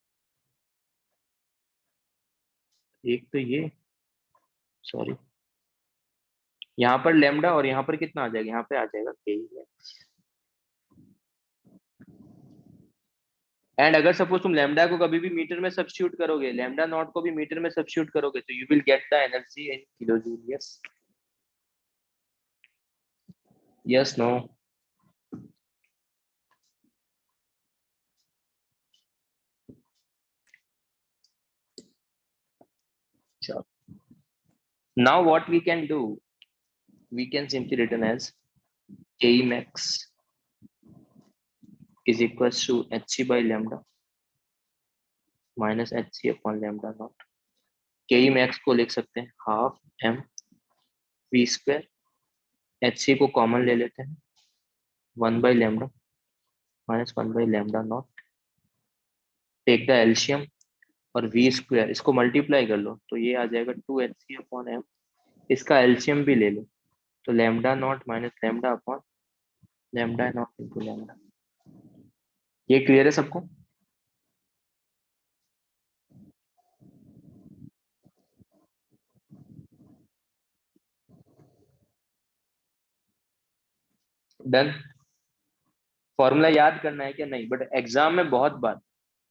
एक तो ये, सॉरी, यहाँ पर लैम्डा और यहाँ पर कितना आ जाएगा, यहाँ पे आ जाएगा के मैक्स। एंड अगर सपोज तुम लैम्डा को कभी भी मीटर में सब्स्टिट्यूट करोगे, लैम्डा नॉट को भी मीटर में सब्स्टिट्यूट करोगे, तो you will get the energy in kilo joule. Yes. Yes no. Now what we can do, we can simply written as Ke max is equals to hc by lambda minus hc upon lambda not. Ke max को लिख सकते हैं half m v square, hc को common ले लेते हैं 1 by lambda minus 1 by lambda naught, take the LCM और v square इसको मल्टीप्लाई कर लो तो ये आ जाएगा 2hc अपॉन m, इसका एलसीएम भी ले लो तो lambda naught minus lambda upon lambda not into lambda. ये क्लियर है सबको? डन। फॉर्मूला याद करना है क्या? नहीं, बट एग्जाम में बहुत बार,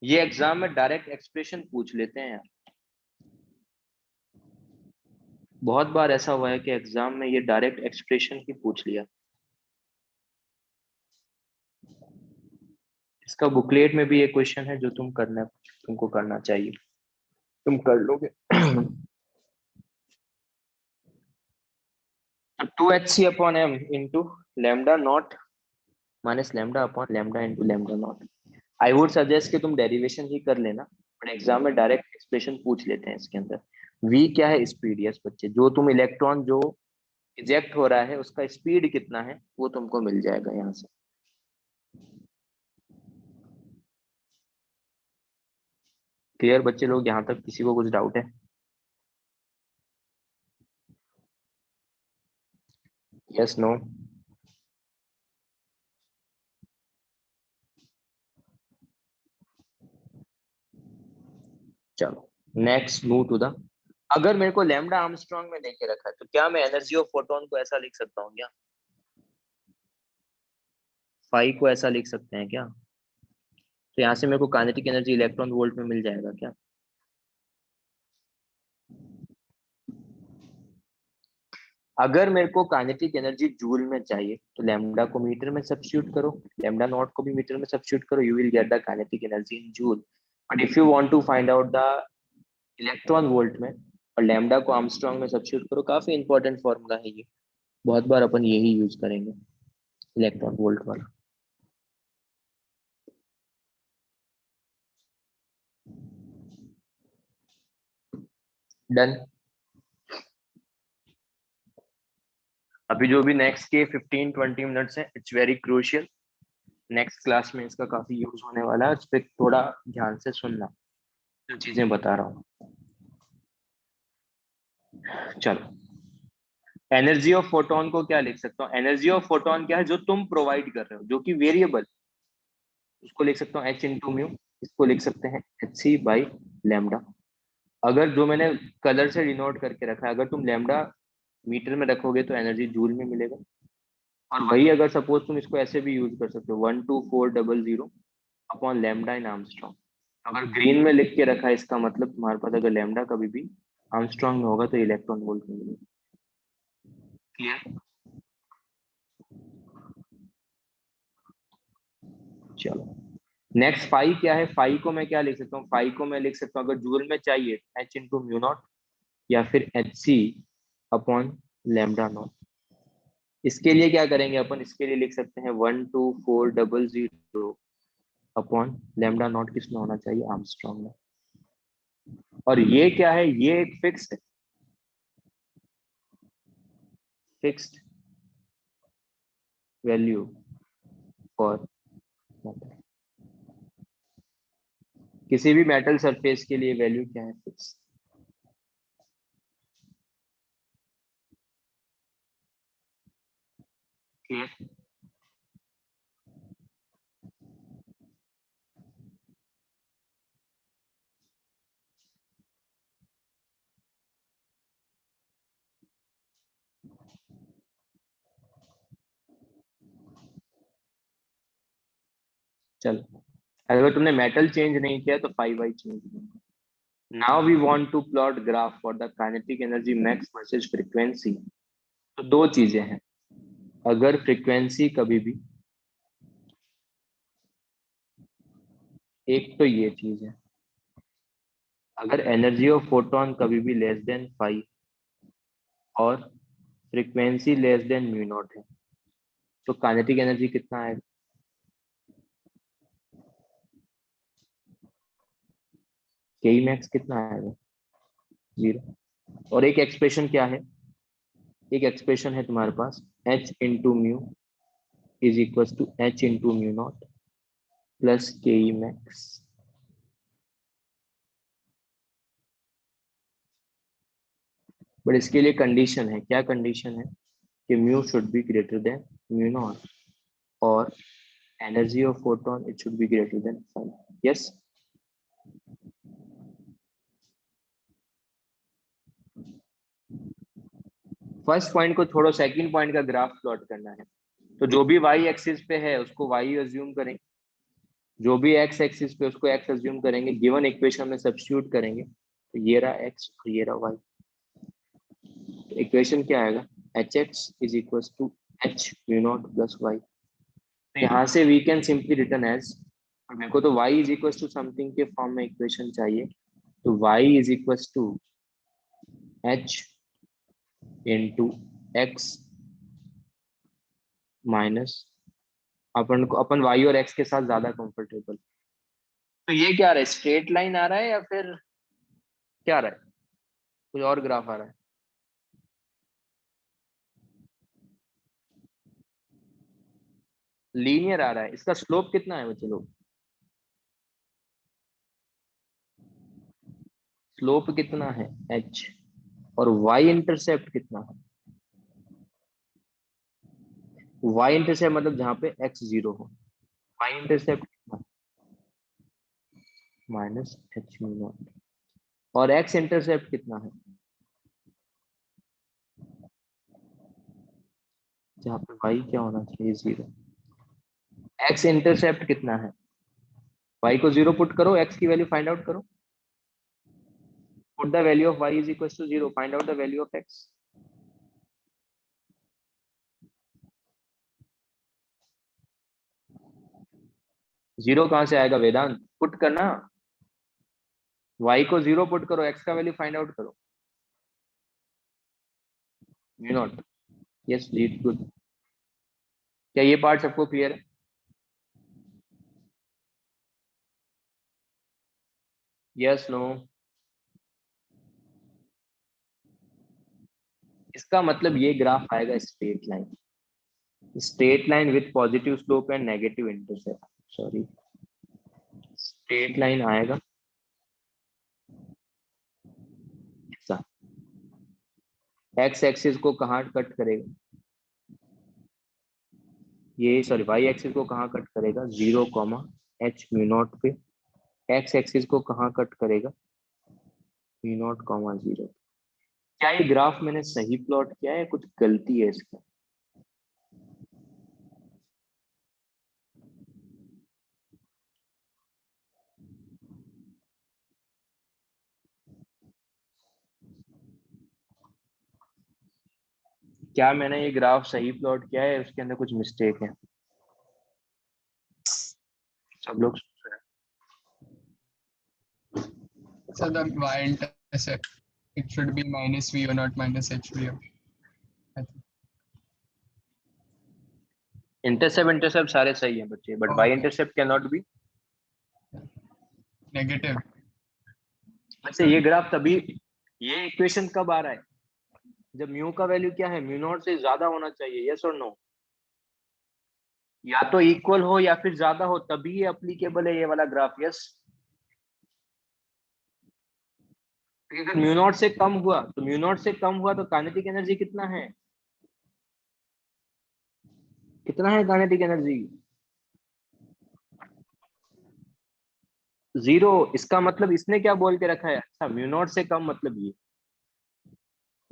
ये एग्जाम में डायरेक्ट एक्सप्रेशन पूछ लेते हैं यार। बहुत बार ऐसा हुआ है कि एग्जाम में ये डायरेक्ट एक्सप्रेशन ही पूछ लिया। इसका बुकलेट में भी ये क्वेश्चन है जो तुमको करना चाहिए, तुम कर लोगे। Two h c upon m into lambda naught minus lambda upon lambda into lambda naught. I would suggest कि तुम डेरिवेशन ही कर लेना, बट एग्जाम में डायरेक्ट एक्सप्रेशन पूछ लेते हैं इसके अंदर। v क्या है? स्पीड। यस बच्चे, जो तुम इलेक्ट्रॉन जो इजेक्ट हो रहा है उसका स्पीड कितना है वो तुमको मिल जाएगा यहाँ से। क्लियर बच्चे लोग? यहाँ तक किसी को कुछ डाउट है? Yes no? चलो नेक्स्ट मूव टू द, अगर मेरे को लैम्डा आर्मस्ट्रांग में लेके रखा है तो क्या मैं एनर्जी ऑफ फोटोन को ऐसा लिख सकता हूँ क्या? फाई को ऐसा लिख सकते हैं क्या? तो यहाँ से मेरे को काइनेटिक एनर्जी इलेक्ट्रॉन वोल्ट में मिल जाएगा क्या? अगर मेरे को काइनेटिक एनर्जी जूल में चाहिए तो लैम्डा को मीटर में सब्स्टिट्यूट करो, लैम्डा नॉट को भी मीटर में सब्स्टिट्यूट करो, you will get the kinetic energy in joule. But if you want to find out the electron volt में और लैम्डा को आर्मस्ट्रांग में सब्स्टिट्यूट करो, काफी इंपॉर्टेंट फॉर्मूला है ये, बहुत बार अपन यही यूज करेंगे इलेक्ट्रॉन वोल्ट वाला। डन। अभी जो भी नेक्स्ट के 15-20 मिनट्स है, it's very crucial. Next class में इसका काफी यूज होने वाला है, उस पर थोड़ा ध्यान से सुनना जो चीजें बता रहा हूँ। चलो, एनर्जी ऑफ फोटोन को क्या लिख सकता हूँ? एनर्जी ऑफ फोटोन क्या है? जो तुम प्रोवाइड कर रहे हो, जो कि वेरिएबल, उसको लिख सकता हूँ एच इंटू म्यू, इसको लिख सकते हैं एच सी बाई लैम्डा। अगर जो मैंने कलर से डिनोट करके रखा है, अगर तुम लैम्डा मीटर में रखोगे तो एनर्जी जूल में मिलेगा। और वही अगर सपोज तुम इसको ऐसे भी यूज कर सकते हो 12400 अपॉन लैम्डा इन आर्मस्ट्रॉन्ग। अगर ग्रीन में लिख के रखा है इसका मतलब तुम्हारे पास अगर लैम्डा कभी भी आर्मस्ट्रॉन्ग में होगा तो इलेक्ट्रॉन वोल्ट में मिलेगा। क्लियर? चलो नेक्स्ट फाई क्या है? फाई को मैं क्या लिख सकता हूँ? फाई को मैं लिख सकता हूँ, अगर जूल में चाहिए एच इंटू म्यू नॉट या फिर h c upon lambda naught. इसके लिए क्या करेंगे अपन? इसके लिए लिख सकते हैं 12400 अपॉन लैम्डा नॉट, किसमें होना चाहिए? आर्मस्ट्रॉन्ग में। और ये क्या है? ये एक फिक्स्ड वैल्यू फॉर किसी भी मेटल सरफेस के लिए वैल्यू क्या है? फिक्स। क्लियर? चलो, अगर तुमने मेटल चेंज नहीं किया तो 5y चेंज नहीं। Now we want to plot graph for the kinetic energy max versus frequency. तो दो चीजें हैं, अगर फ्रीक्वेंसी कभी भी, एक तो ये चीज है, अगर एनर्जी ऑफ फोटोन कभी भी लेस देन 5 और frequency less than mu naught है, तो काइनेटिक एनर्जी कितना आएगा? के मैक्स कितना आएगा? 0। और एक एक्सप्रेशन क्या है? एक एक्सप्रेशन है तुम्हारे पास h into mu is equal to h into mu naught plus के मैक्स। बट इसके लिए कंडीशन है, क्या कंडीशन है? कि mu should be greater then mu naught और energy of photon it should be greater then 5। Yes. First point को छोड़ो, सेकंड पॉइंट का ग्राफ प्लॉट करना है। तो जो भी y एक्सिस पे है उसको y अज्यूम करेंगे, जो भी x एक्सिस पे उसको x अज्यूम करेंगे, गिवन इक्वेशन में सब्स्टिट्यूट करेंगे, तो ये रहा x और ये रहा y। तो इक्वेशन क्या आएगा? hx is equal to h mu naught plus y। तो यहाँ से we can simply return as, मेरे को तो y is equal to something के फॉर्म में इक्वेशन चाहिए, तो y is equal to h into x minus, अपन y और x के साथ ज्यादा कंफर्टेबल। तो ये क्या आ रहा है? स्ट्रेट लाइन आ रहा है या फिर क्या आ रहा है? कुछ और ग्राफ आ रहा है? लीनियर आ रहा है। इसका स्लोप कितना है बच्चे लोग? स्लोप कितना है? h। और y इंटरसेप्ट कितना है? y इंटरसेप्ट मतलब जहां पे x 0 हो, y इंटरसेप्ट कितना है? Minus h mu not. और x इंटरसेप्ट कितना है? जहां पे y क्या होना चाहिए? 0। x इंटरसेप्ट कितना है? y को 0 पुट करो, x की वैल्यू फाइंड आउट करो। Put the value of y is equal to 0, find out the value of x। 0 कहां से आएगा वेदांत? पुट करना, y को 0 पुट करो, x का वैल्यू फाइंड आउट करो। Mu naught. Yes lead good. क्या ये पार्ट सबको क्लियर है? Yes no? इसका मतलब ये ग्राफ आएगा straight line, straight line with positive slope and negative intercept. Sorry, straight line आएगा ऐसा। एक्स एक्सिस को कहाँ कट करेगा? ये सॉरी, वाई एक्सिस को कहाँ कट करेगा? 0 कॉमा h म्यू नॉट पे। एक्स एक्सिस को कहाँ कट करेगा? Mu naught comma 0। क्या ये ग्राफ मैंने सही प्लॉट किया है? कुछ गलती है इसका? क्या मैंने ये ग्राफ सही प्लॉट किया है? उसके अंदर कुछ मिस्टेक है? सब लोग सोच रहे So the y-intercept, it should be minus v0 not minus h0. I think. हैं इंटरसेप्ट सारे सही हैं बच्चे, but why Okay. Intercept can not be. Negative. अच्छा ये ग्राफ तभी, ये इक्वेशन कब आ रहा है? जब म्यू का वैल्यू क्या है? म्यू नॉट से ज्यादा होना चाहिए। यस और नो? या तो इक्वल हो या फिर ज्यादा हो, तभी ये अप्लीकेबल है ये वाला ग्राफ। यस। अगर म्यू नॉट से कम हुआ तो, म्यू नॉट से कम हुआ तो काइनेटिक एनर्जी कितना है? कितना है काइनेटिक एनर्जी? 0। इसका मतलब इसने क्या बोल के रखा है? अच्छा म्यू नॉट से कम मतलब ये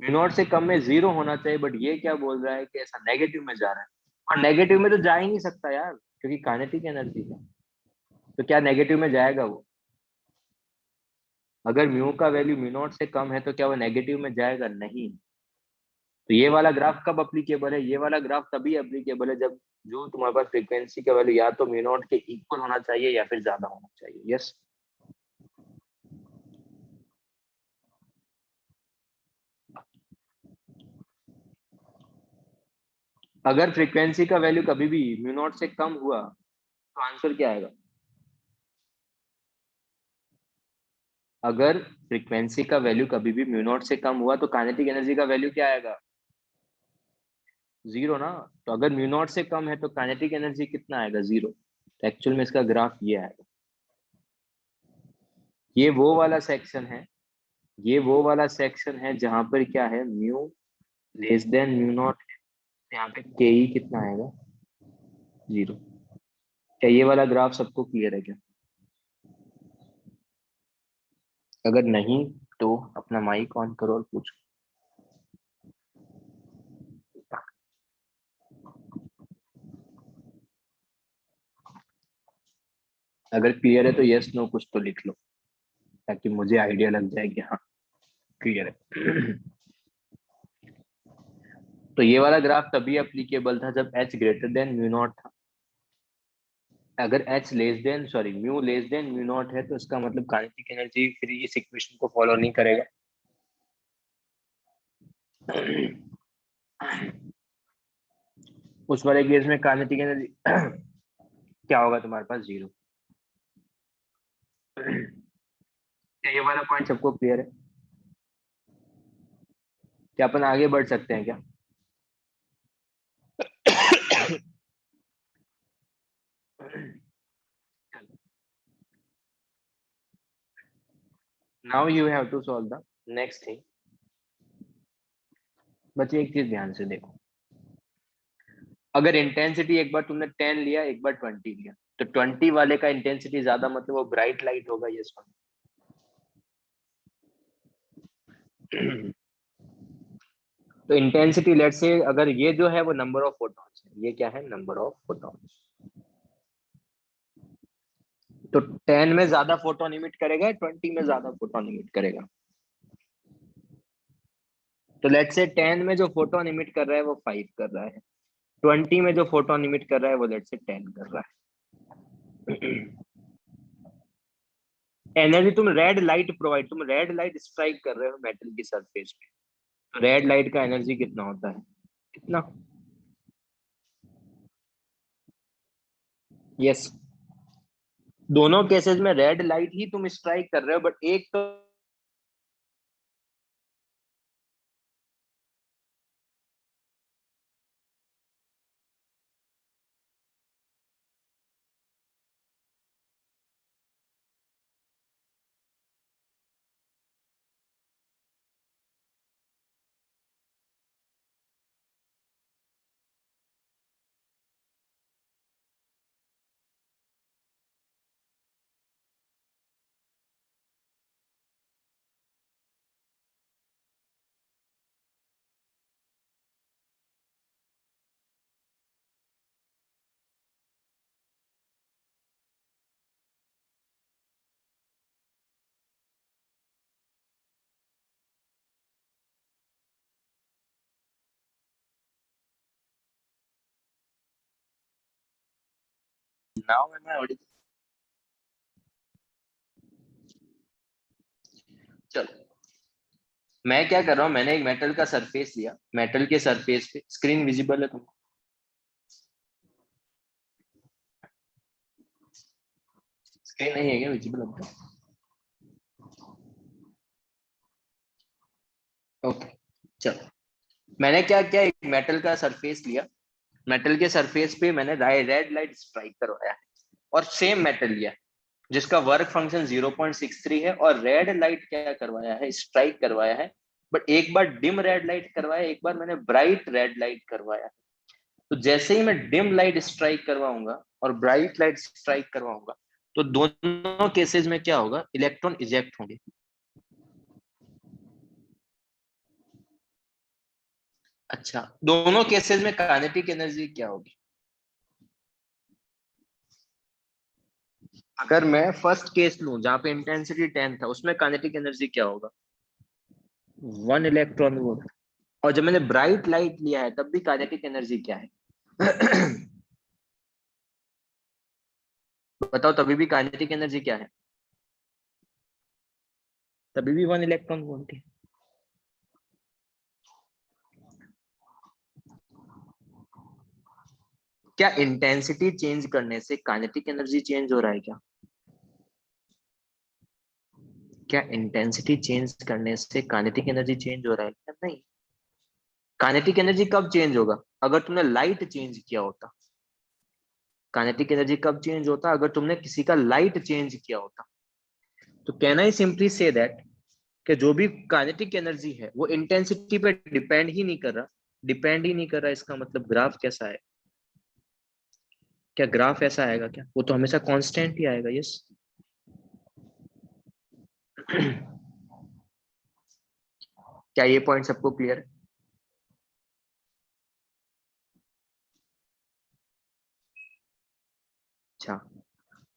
म्यू नॉट से कम में 0 होना चाहिए, बट ये क्या बोल रहा है कि ऐसा नेगेटिव में जा रहा है। और नेगेटिव में तो जा ही नहीं सकता यार, क्योंकि काइनेटिक एनर्जी है। तो क्या नेगेटिव में जाएगा वो? अगर म्यू का वैल्यू म्यू नॉट से कम है तो क्या वो नेगेटिव में जाएगा? नहीं। तो ये वाला ग्राफ कब अप्लीकेबल है? ये वाला ग्राफ तभी अप्लीकेबल है जब जो तुम्हारे पास फ्रीक्वेंसी का वैल्यू या तो म्यू नॉट के इक्वल होना चाहिए या फिर ज्यादा होना चाहिए। यस। अगर फ्रीक्वेंसी का वैल्यू कभी भी म्यू नॉट से कम हुआ तो आंसर क्या आएगा? अगर फ्रीक्वेंसी का वैल्यू कभी भी म्यू नॉट से कम हुआ तो काइनेटिक एनर्जी का वैल्यू क्या आएगा? जीरो ना। तो अगर म्यू नॉट से कम है तो काइनेटिक एनर्जी कितना आएगा? जीरो। तो एक्चुअल में इसका ग्राफ ये आएगा। ये वो वाला सेक्शन है, ये वो वाला सेक्शन है जहां पर क्या है, mu less than mu naught है। यहाँ पे के ई कितना आएगा? जीरो। क्या ये वाला ग्राफ सबको क्लियर है क्या? अगर नहीं तो अपना माइक ऑन करो और पूछो। अगर क्लियर है तो यस नो कुछ तो लिख लो ताकि मुझे आइडिया लग जाए कि हाँ क्लियर है। तो ये वाला ग्राफ तभी एप्लीकेबल था जब H greater than mu naught था। अगर H less than sorry mu less than mu naught है तो इसका मतलब काइनेटिक एनर्जी फिर इस इक्वेशन को फॉलो नहीं करेगा। उस वाले केस में काइनेटिक एनर्जी क्या होगा तुम्हारे पास? जीरो। क्या ये वाला पॉइंट सबको क्लियर है? क्या अपन आगे बढ़ सकते हैं क्या? Now you have to solve the next thing. बच्चे एक चीज ध्यान से देखो, अगर इंटेंसिटी एक बार तुमने 10 लिया एक बार 20 लिया तो 20 वाले का इंटेंसिटी ज्यादा मतलब वो ब्राइट लाइट होगा, ये सुन। तो इंटेंसिटी लेट से अगर ये जो है वो नंबर ऑफ फोटॉन्स है, ये क्या है? Number of photons. तो 10 में ज्यादा फोटोन इमिट करेगा, 20 में ज्यादा फोटोन इमिट करेगा? तो लेट से 10 में जो फोटोन इमिट कर रहा है वो 5 कर रहा है, 20 में जो फोटोन इमिट कर रहा है वो लेट से 10 कर रहा है। एनर्जी तुम रेड लाइट प्रोवाइड, तुम रेड लाइट स्ट्राइक कर रहे हो मेटल की सरफेस पे, तो रेड लाइट का एनर्जी कितना होता है? कितना? यस, दोनों केसेस में रेड लाइट ही तुम स्ट्राइक कर रहे हो, बट एक तो नाउ एम आई ऑडिबल? चलो, मैं क्या कर रहा हूँ, मैंने एक मेटल का सरफेस लिया, मेटल के सरफेस पे स्क्रीन विजिबल है तुमको? स्क्रीन नहीं है क्या विजिबल आपको? ओके, चलो। मैंने क्या किया, एक मेटल का सरफेस लिया, मेटल के सरफेस पे मैंने रेड लाइट स्ट्राइक करवाया और सेम मेटल लिया जिसका वर्क फंक्शन 0.63 है और रेड लाइट क्या करवाया है, स्ट्राइक करवाया है। बट एक बार डिम रेड लाइट करवाया, एक बार मैंने ब्राइट रेड लाइट करवाया। तो जैसे ही मैं डिम लाइट स्ट्राइक करवाऊंगा और ब्राइट लाइट स्ट्राइक करवाऊंगा तो दोनों केसेस में क्या होगा, इलेक्ट्रॉन इजेक्ट होंगे। अच्छा, दोनों केसेस में काइनेटिक एनर्जी क्या होगी? अगर मैं फर्स्ट केस लूं जहां पे इंटेंसिटी 10 था, उसमें काइनेटिक एनर्जी क्या होगा? 1 इलेक्ट्रॉन वोल्ट। और जब मैंने ब्राइट लाइट लिया है तब भी काइनेटिक एनर्जी क्या है? बताओ, तभी भी काइनेटिक एनर्जी क्या है? तभी भी 1 इलेक्ट्रॉन वोल्ट है। क्या इंटेंसिटी चेंज करने से काइनेटिक एनर्जी चेंज हो रहा है क्या? क्या इंटेंसिटी चेंज करने से काइनेटिक एनर्जी चेंज हो रहा है क्या? नहीं। काइनेटिक एनर्जी कब चेंज होगा? अगर तुमने लाइट चेंज किया होता। काइनेटिक एनर्जी कब चेंज होता? अगर तुमने किसी का लाइट चेंज किया होता। तो can I simply say that कि जो भी काइनेटिक एनर्जी है वो इंटेंसिटी पे डिपेंड ही नहीं कर रहा। डिपेंड ही नहीं कर रहा, इसका मतलब ग्राफ कैसा है? क्या ग्राफ ऐसा आएगा क्या? वो तो हमेशा कांस्टेंट ही आएगा। यस। क्या ये पॉइंट सबको क्लियर है? अच्छा,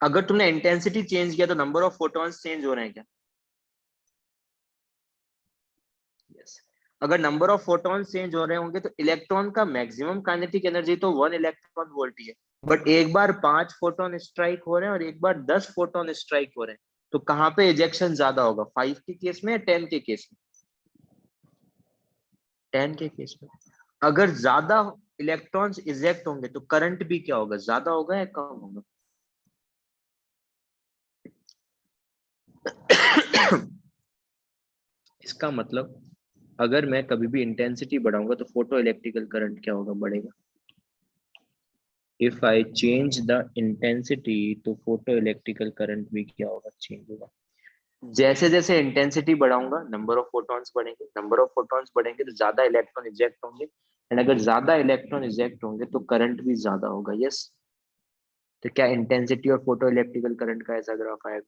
अगर तुमने इंटेंसिटी चेंज किया तो नंबर ऑफ फोटॉन्स चेंज हो रहे हैं क्या? यस। अगर नंबर ऑफ फोटॉन्स चेंज हो रहे होंगे तो इलेक्ट्रॉन का मैक्सिमम काइनेटिक एनर्जी तो 1 इलेक्ट्रॉन वोल्ट ही है। बट एक बार 5 फोटोन स्ट्राइक हो रहे हैं और एक बार 10 फोटोन स्ट्राइक हो रहे हैं, तो कहाँ पे इजेक्शन ज्यादा होगा? 5 के केस में या 10 के केस में? 10 के केस में। अगर ज्यादा इलेक्ट्रॉन्स इजेक्ट होंगे तो करंट भी क्या होगा? ज्यादा होगा या कम होगा? इसका मतलब अगर मैं कभी भी इंटेंसिटी बढ़ाऊंगा तो फोटो इलेक्ट्रिकल करंट क्या होगा? बढ़ेगा। If I change the intensity तो फोटो इलेक्ट्रिकल करंट भी क्या होगा? चेंज होगा। जैसे जैसे इंटेंसिटी बढ़ाऊंगा नंबर ऑफ फोटॉन्स बढ़ेंगे। नंबर ऑफ फोटॉन्स बढ़ेंगे तो ज्यादा इलेक्ट्रॉन इजेक्ट होंगे, एंड अगर ज्यादा इलेक्ट्रॉन इजेक्ट होंगे तो करंट भी ज्यादा होगा। यस। तो क्या इंटेंसिटी और फोटो इलेक्ट्रिकल करंट का ऐसा ग्राफ आएगा?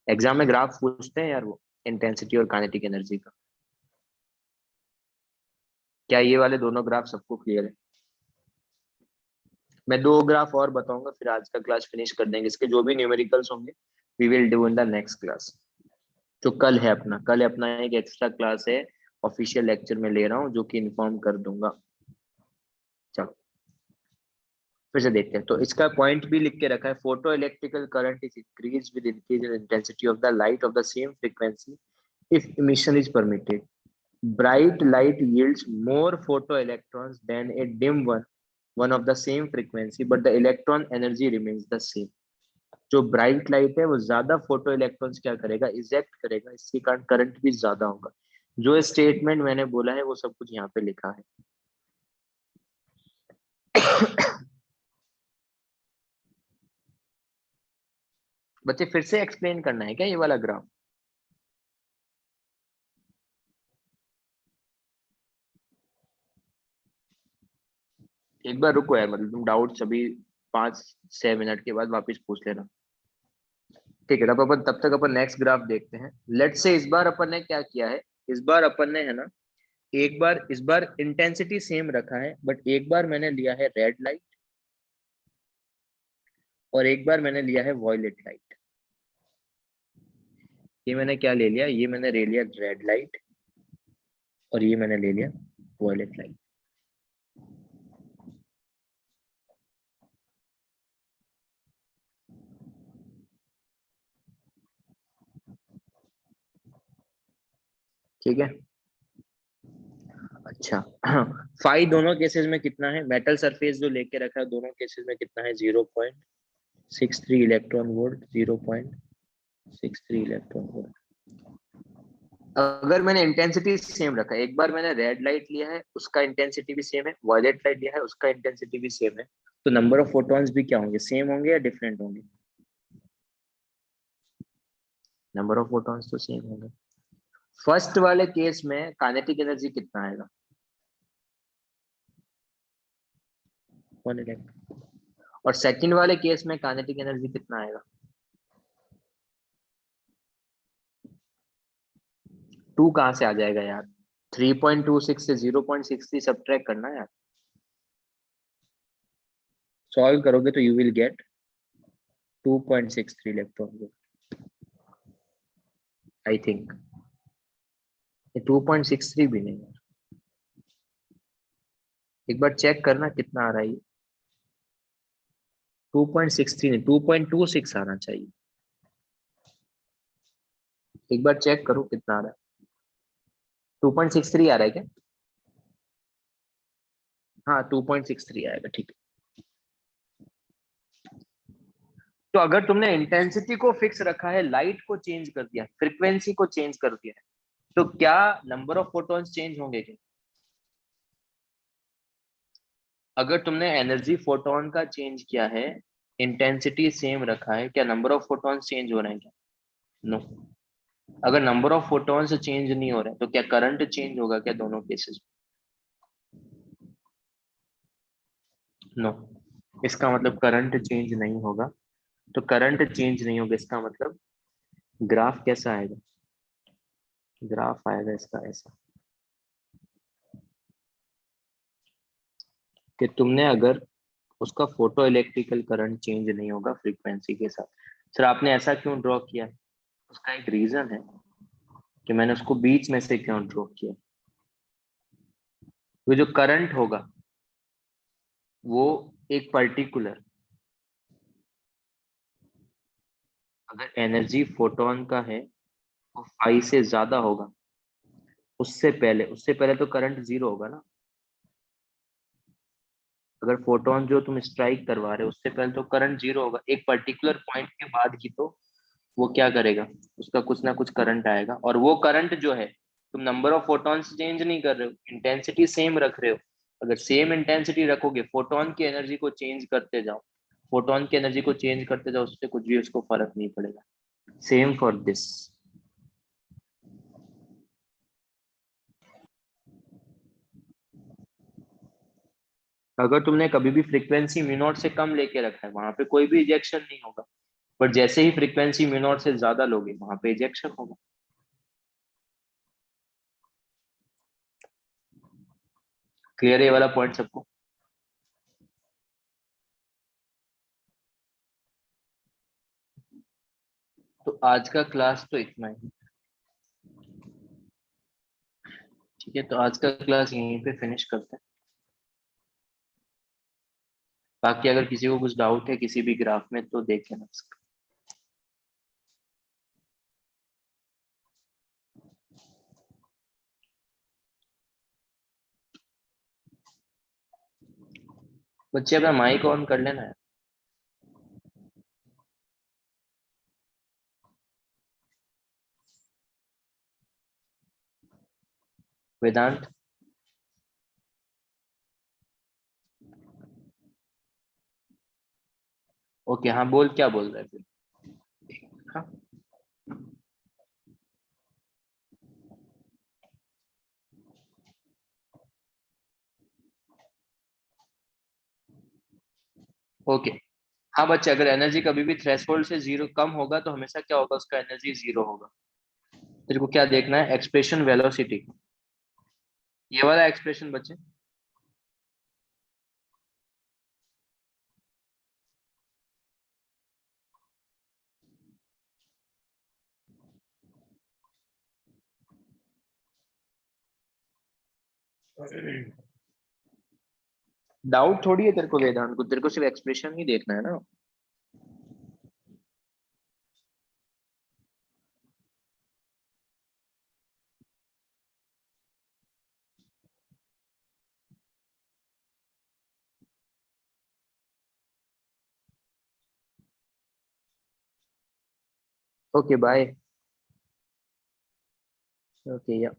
एग्जाम में ग्राफ पूछते हैं यार वो, इंटेंसिटी और काइनेटिक एनर्जी का। क्या ये वाले दोनों ग्राफ सबको क्लियर है? मैं 2 ग्राफ और बताऊंगा, फिर आज का क्लास फिनिश कर देंगे। इसके जो भी न्यूमेरिकल्स होंगे we will do in the next class. जो कल है अपना एक एक्स्ट्रा क्लास है, ऑफिशियल लेक्चर में ले रहा हूँ जो कि इन्फॉर्म कर दूंगा। चलो फिर से देखते हैं। तो इसका पॉइंट भी लिख के रखा है, photo electrical current is increase with increase in intensity of the light of the same frequency if emission is permitted. Bright light yields more photoelectrons than a dim one of the same frequency, but the electron energy remains the same. जो bright light है वो ज्यादा photo electrons क्या करेगा? Eject करेगा, इसके कारण current भी ज्यादा होगा। जो स्टेटमेंट मैंने बोला है वो सब कुछ यहाँ पे लिखा है। बच्चे फिर से एक्सप्लेन करना है क्या ये वाला ग्राफ? एक बार रुको यार, मतलब तुम डाउट सभी 5-6 मिनट के बाद वापस पूछ लेना। ठीक है, तब तक अपन नेक्स्ट ग्राफ देखते हैं। लेट से इस बार अपन ने क्या किया है? इस बार अपन ने है ना, एक बार इस बार इंटेंसिटी सेम रखा है, बट एक बार मैंने लिया है रेड लाइट और एक बार मैंने लिया है वॉयलेट लाइट। ये मैंने क्या ले लिया? ये मैंने ले लिया रेड लाइट और ये मैंने ले लिया वॉयलेट लाइट। ठीक है। अच्छा, फाई दोनों केसेस में कितना है? मेटल सरफेस जो लेके रखा है दोनों केसेस में कितना है? 0.63 इलेक्ट्रॉन वोल्ट। 0.63 electron volt. अगर मैंने इंटेंसिटी सेम रखा है, एक बार मैंने रेड लाइट लिया है उसका इंटेंसिटी भी सेम है, वॉयलेट लाइट लिया है उसका इंटेंसिटी भी सेम है, तो नंबर ऑफ फोटॉन्स भी क्या होंगे? सेम होंगे या डिफरेंट होंगे? नंबर ऑफ फोटॉन्स तो सेम होंगे। फर्स्ट वाले केस में काइनेटिक एनर्जी कितना आएगा? 1 इलेक्ट्रॉन। और सेकंड वाले केस में काइनेटिक एनर्जी कितना आएगा? 2 कहाँ से आ जाएगा यार? 3.26 से 0.63 सब्ट्रैक्ट करना है यार। सॉल्व करोगे तो you will gate 2.63 electron I think. 2.63 भी नहीं है। एक बार चेक करना कितना आ रहा है। 2.63 नहीं, 2.26 आना चाहिए। एक बार चेक करो कितना आ रहा है। 2.63 आ रहा है क्या? हाँ 2.63 आएगा, ठीक है। तो अगर तुमने इंटेंसिटी को फिक्स रखा है, लाइट को चेंज कर दिया, फ्रीक्वेंसी को चेंज कर दिया है, तो क्या नंबर ऑफ फोटॉन्स चेंज होंगे क्या? अगर तुमने एनर्जी फोटोन का चेंज किया है, इंटेंसिटी सेम रखा है, क्या नंबर ऑफ फोटॉन्स चेंज हो रहे हैं क्या? नो। अगर नंबर ऑफ फोटॉन्स चेंज नहीं हो रहे तो क्या करंट चेंज होगा क्या दोनों केसेस? नो। इसका मतलब करंट चेंज नहीं होगा। तो करंट चेंज नहीं होगा, इसका मतलब ग्राफ कैसा आएगा? ग्राफ आएगा इसका ऐसा, कि तुमने अगर उसका फोटो इलेक्ट्रिकल करंट चेंज नहीं होगा फ्रीक्वेंसी के साथ। सर आपने ऐसा क्यों ड्रॉ किया? उसका एक रीजन है कि मैंने उसको बीच में से क्यों ड्रॉ किया। वो जो करंट होगा वो एक पर्टिकुलर, अगर एनर्जी फोटोन का है वो फाई से ज्यादा होगा, उससे पहले तो करंट जीरो होगा ना। अगर फोटोन जो तुम स्ट्राइक करवा रहे हो उससे पहले तो करंट जीरो होगा, एक पर्टिकुलर पॉइंट के बाद की तो वो क्या करेगा, उसका कुछ ना कुछ करंट आएगा, और वो करंट जो है, तुम नंबर ऑफ फोटॉन्स चेंज नहीं कर रहे हो, इंटेंसिटी सेम रख रहे हो। अगर सेम इंटेंसिटी रखोगे, फोटोन की एनर्जी को चेंज करते जाओ, फोटोन की एनर्जी को चेंज करते जाओ, उससे कुछ भी उसको फर्क नहीं पड़ेगा। Same for this. अगर तुमने कभी भी फ्रीक्वेंसी म्यू नॉट से कम लेके रखा है, वहां पे कोई भी इजेक्शन नहीं होगा, पर जैसे ही फ्रीक्वेंसी म्यू नॉट से ज्यादा लोगे वहां पे इजेक्शन होगा। क्लियर है ये वाला पॉइंट सबको? तो आज का क्लास तो इतना ही। ठीक है, तो आज का क्लास यहीं पे फिनिश करते हैं। बाकी अगर किसी को कुछ डाउट है किसी भी ग्राफ में तो देख लेना। बच्चे अपना माइक ऑन कर लेना है। वेदांत। ओके, हाँ बोल, क्या बोल रहे थे? हाँ। ओके। हाँ बच्चे, अगर एनर्जी कभी भी थ्रेशोल्ड से जीरो कम होगा तो हमेशा क्या होगा, उसका एनर्जी जीरो होगा। तेरे को क्या देखना है, एक्सप्रेशन वेलोसिटी, ये वाला एक्सप्रेशन बच्चे। डाउट थोड़ी है तेरे को वेदांत को, तेरे को सिर्फ एक्सप्रेशन ही देखना है ना। Okay bye. ओके या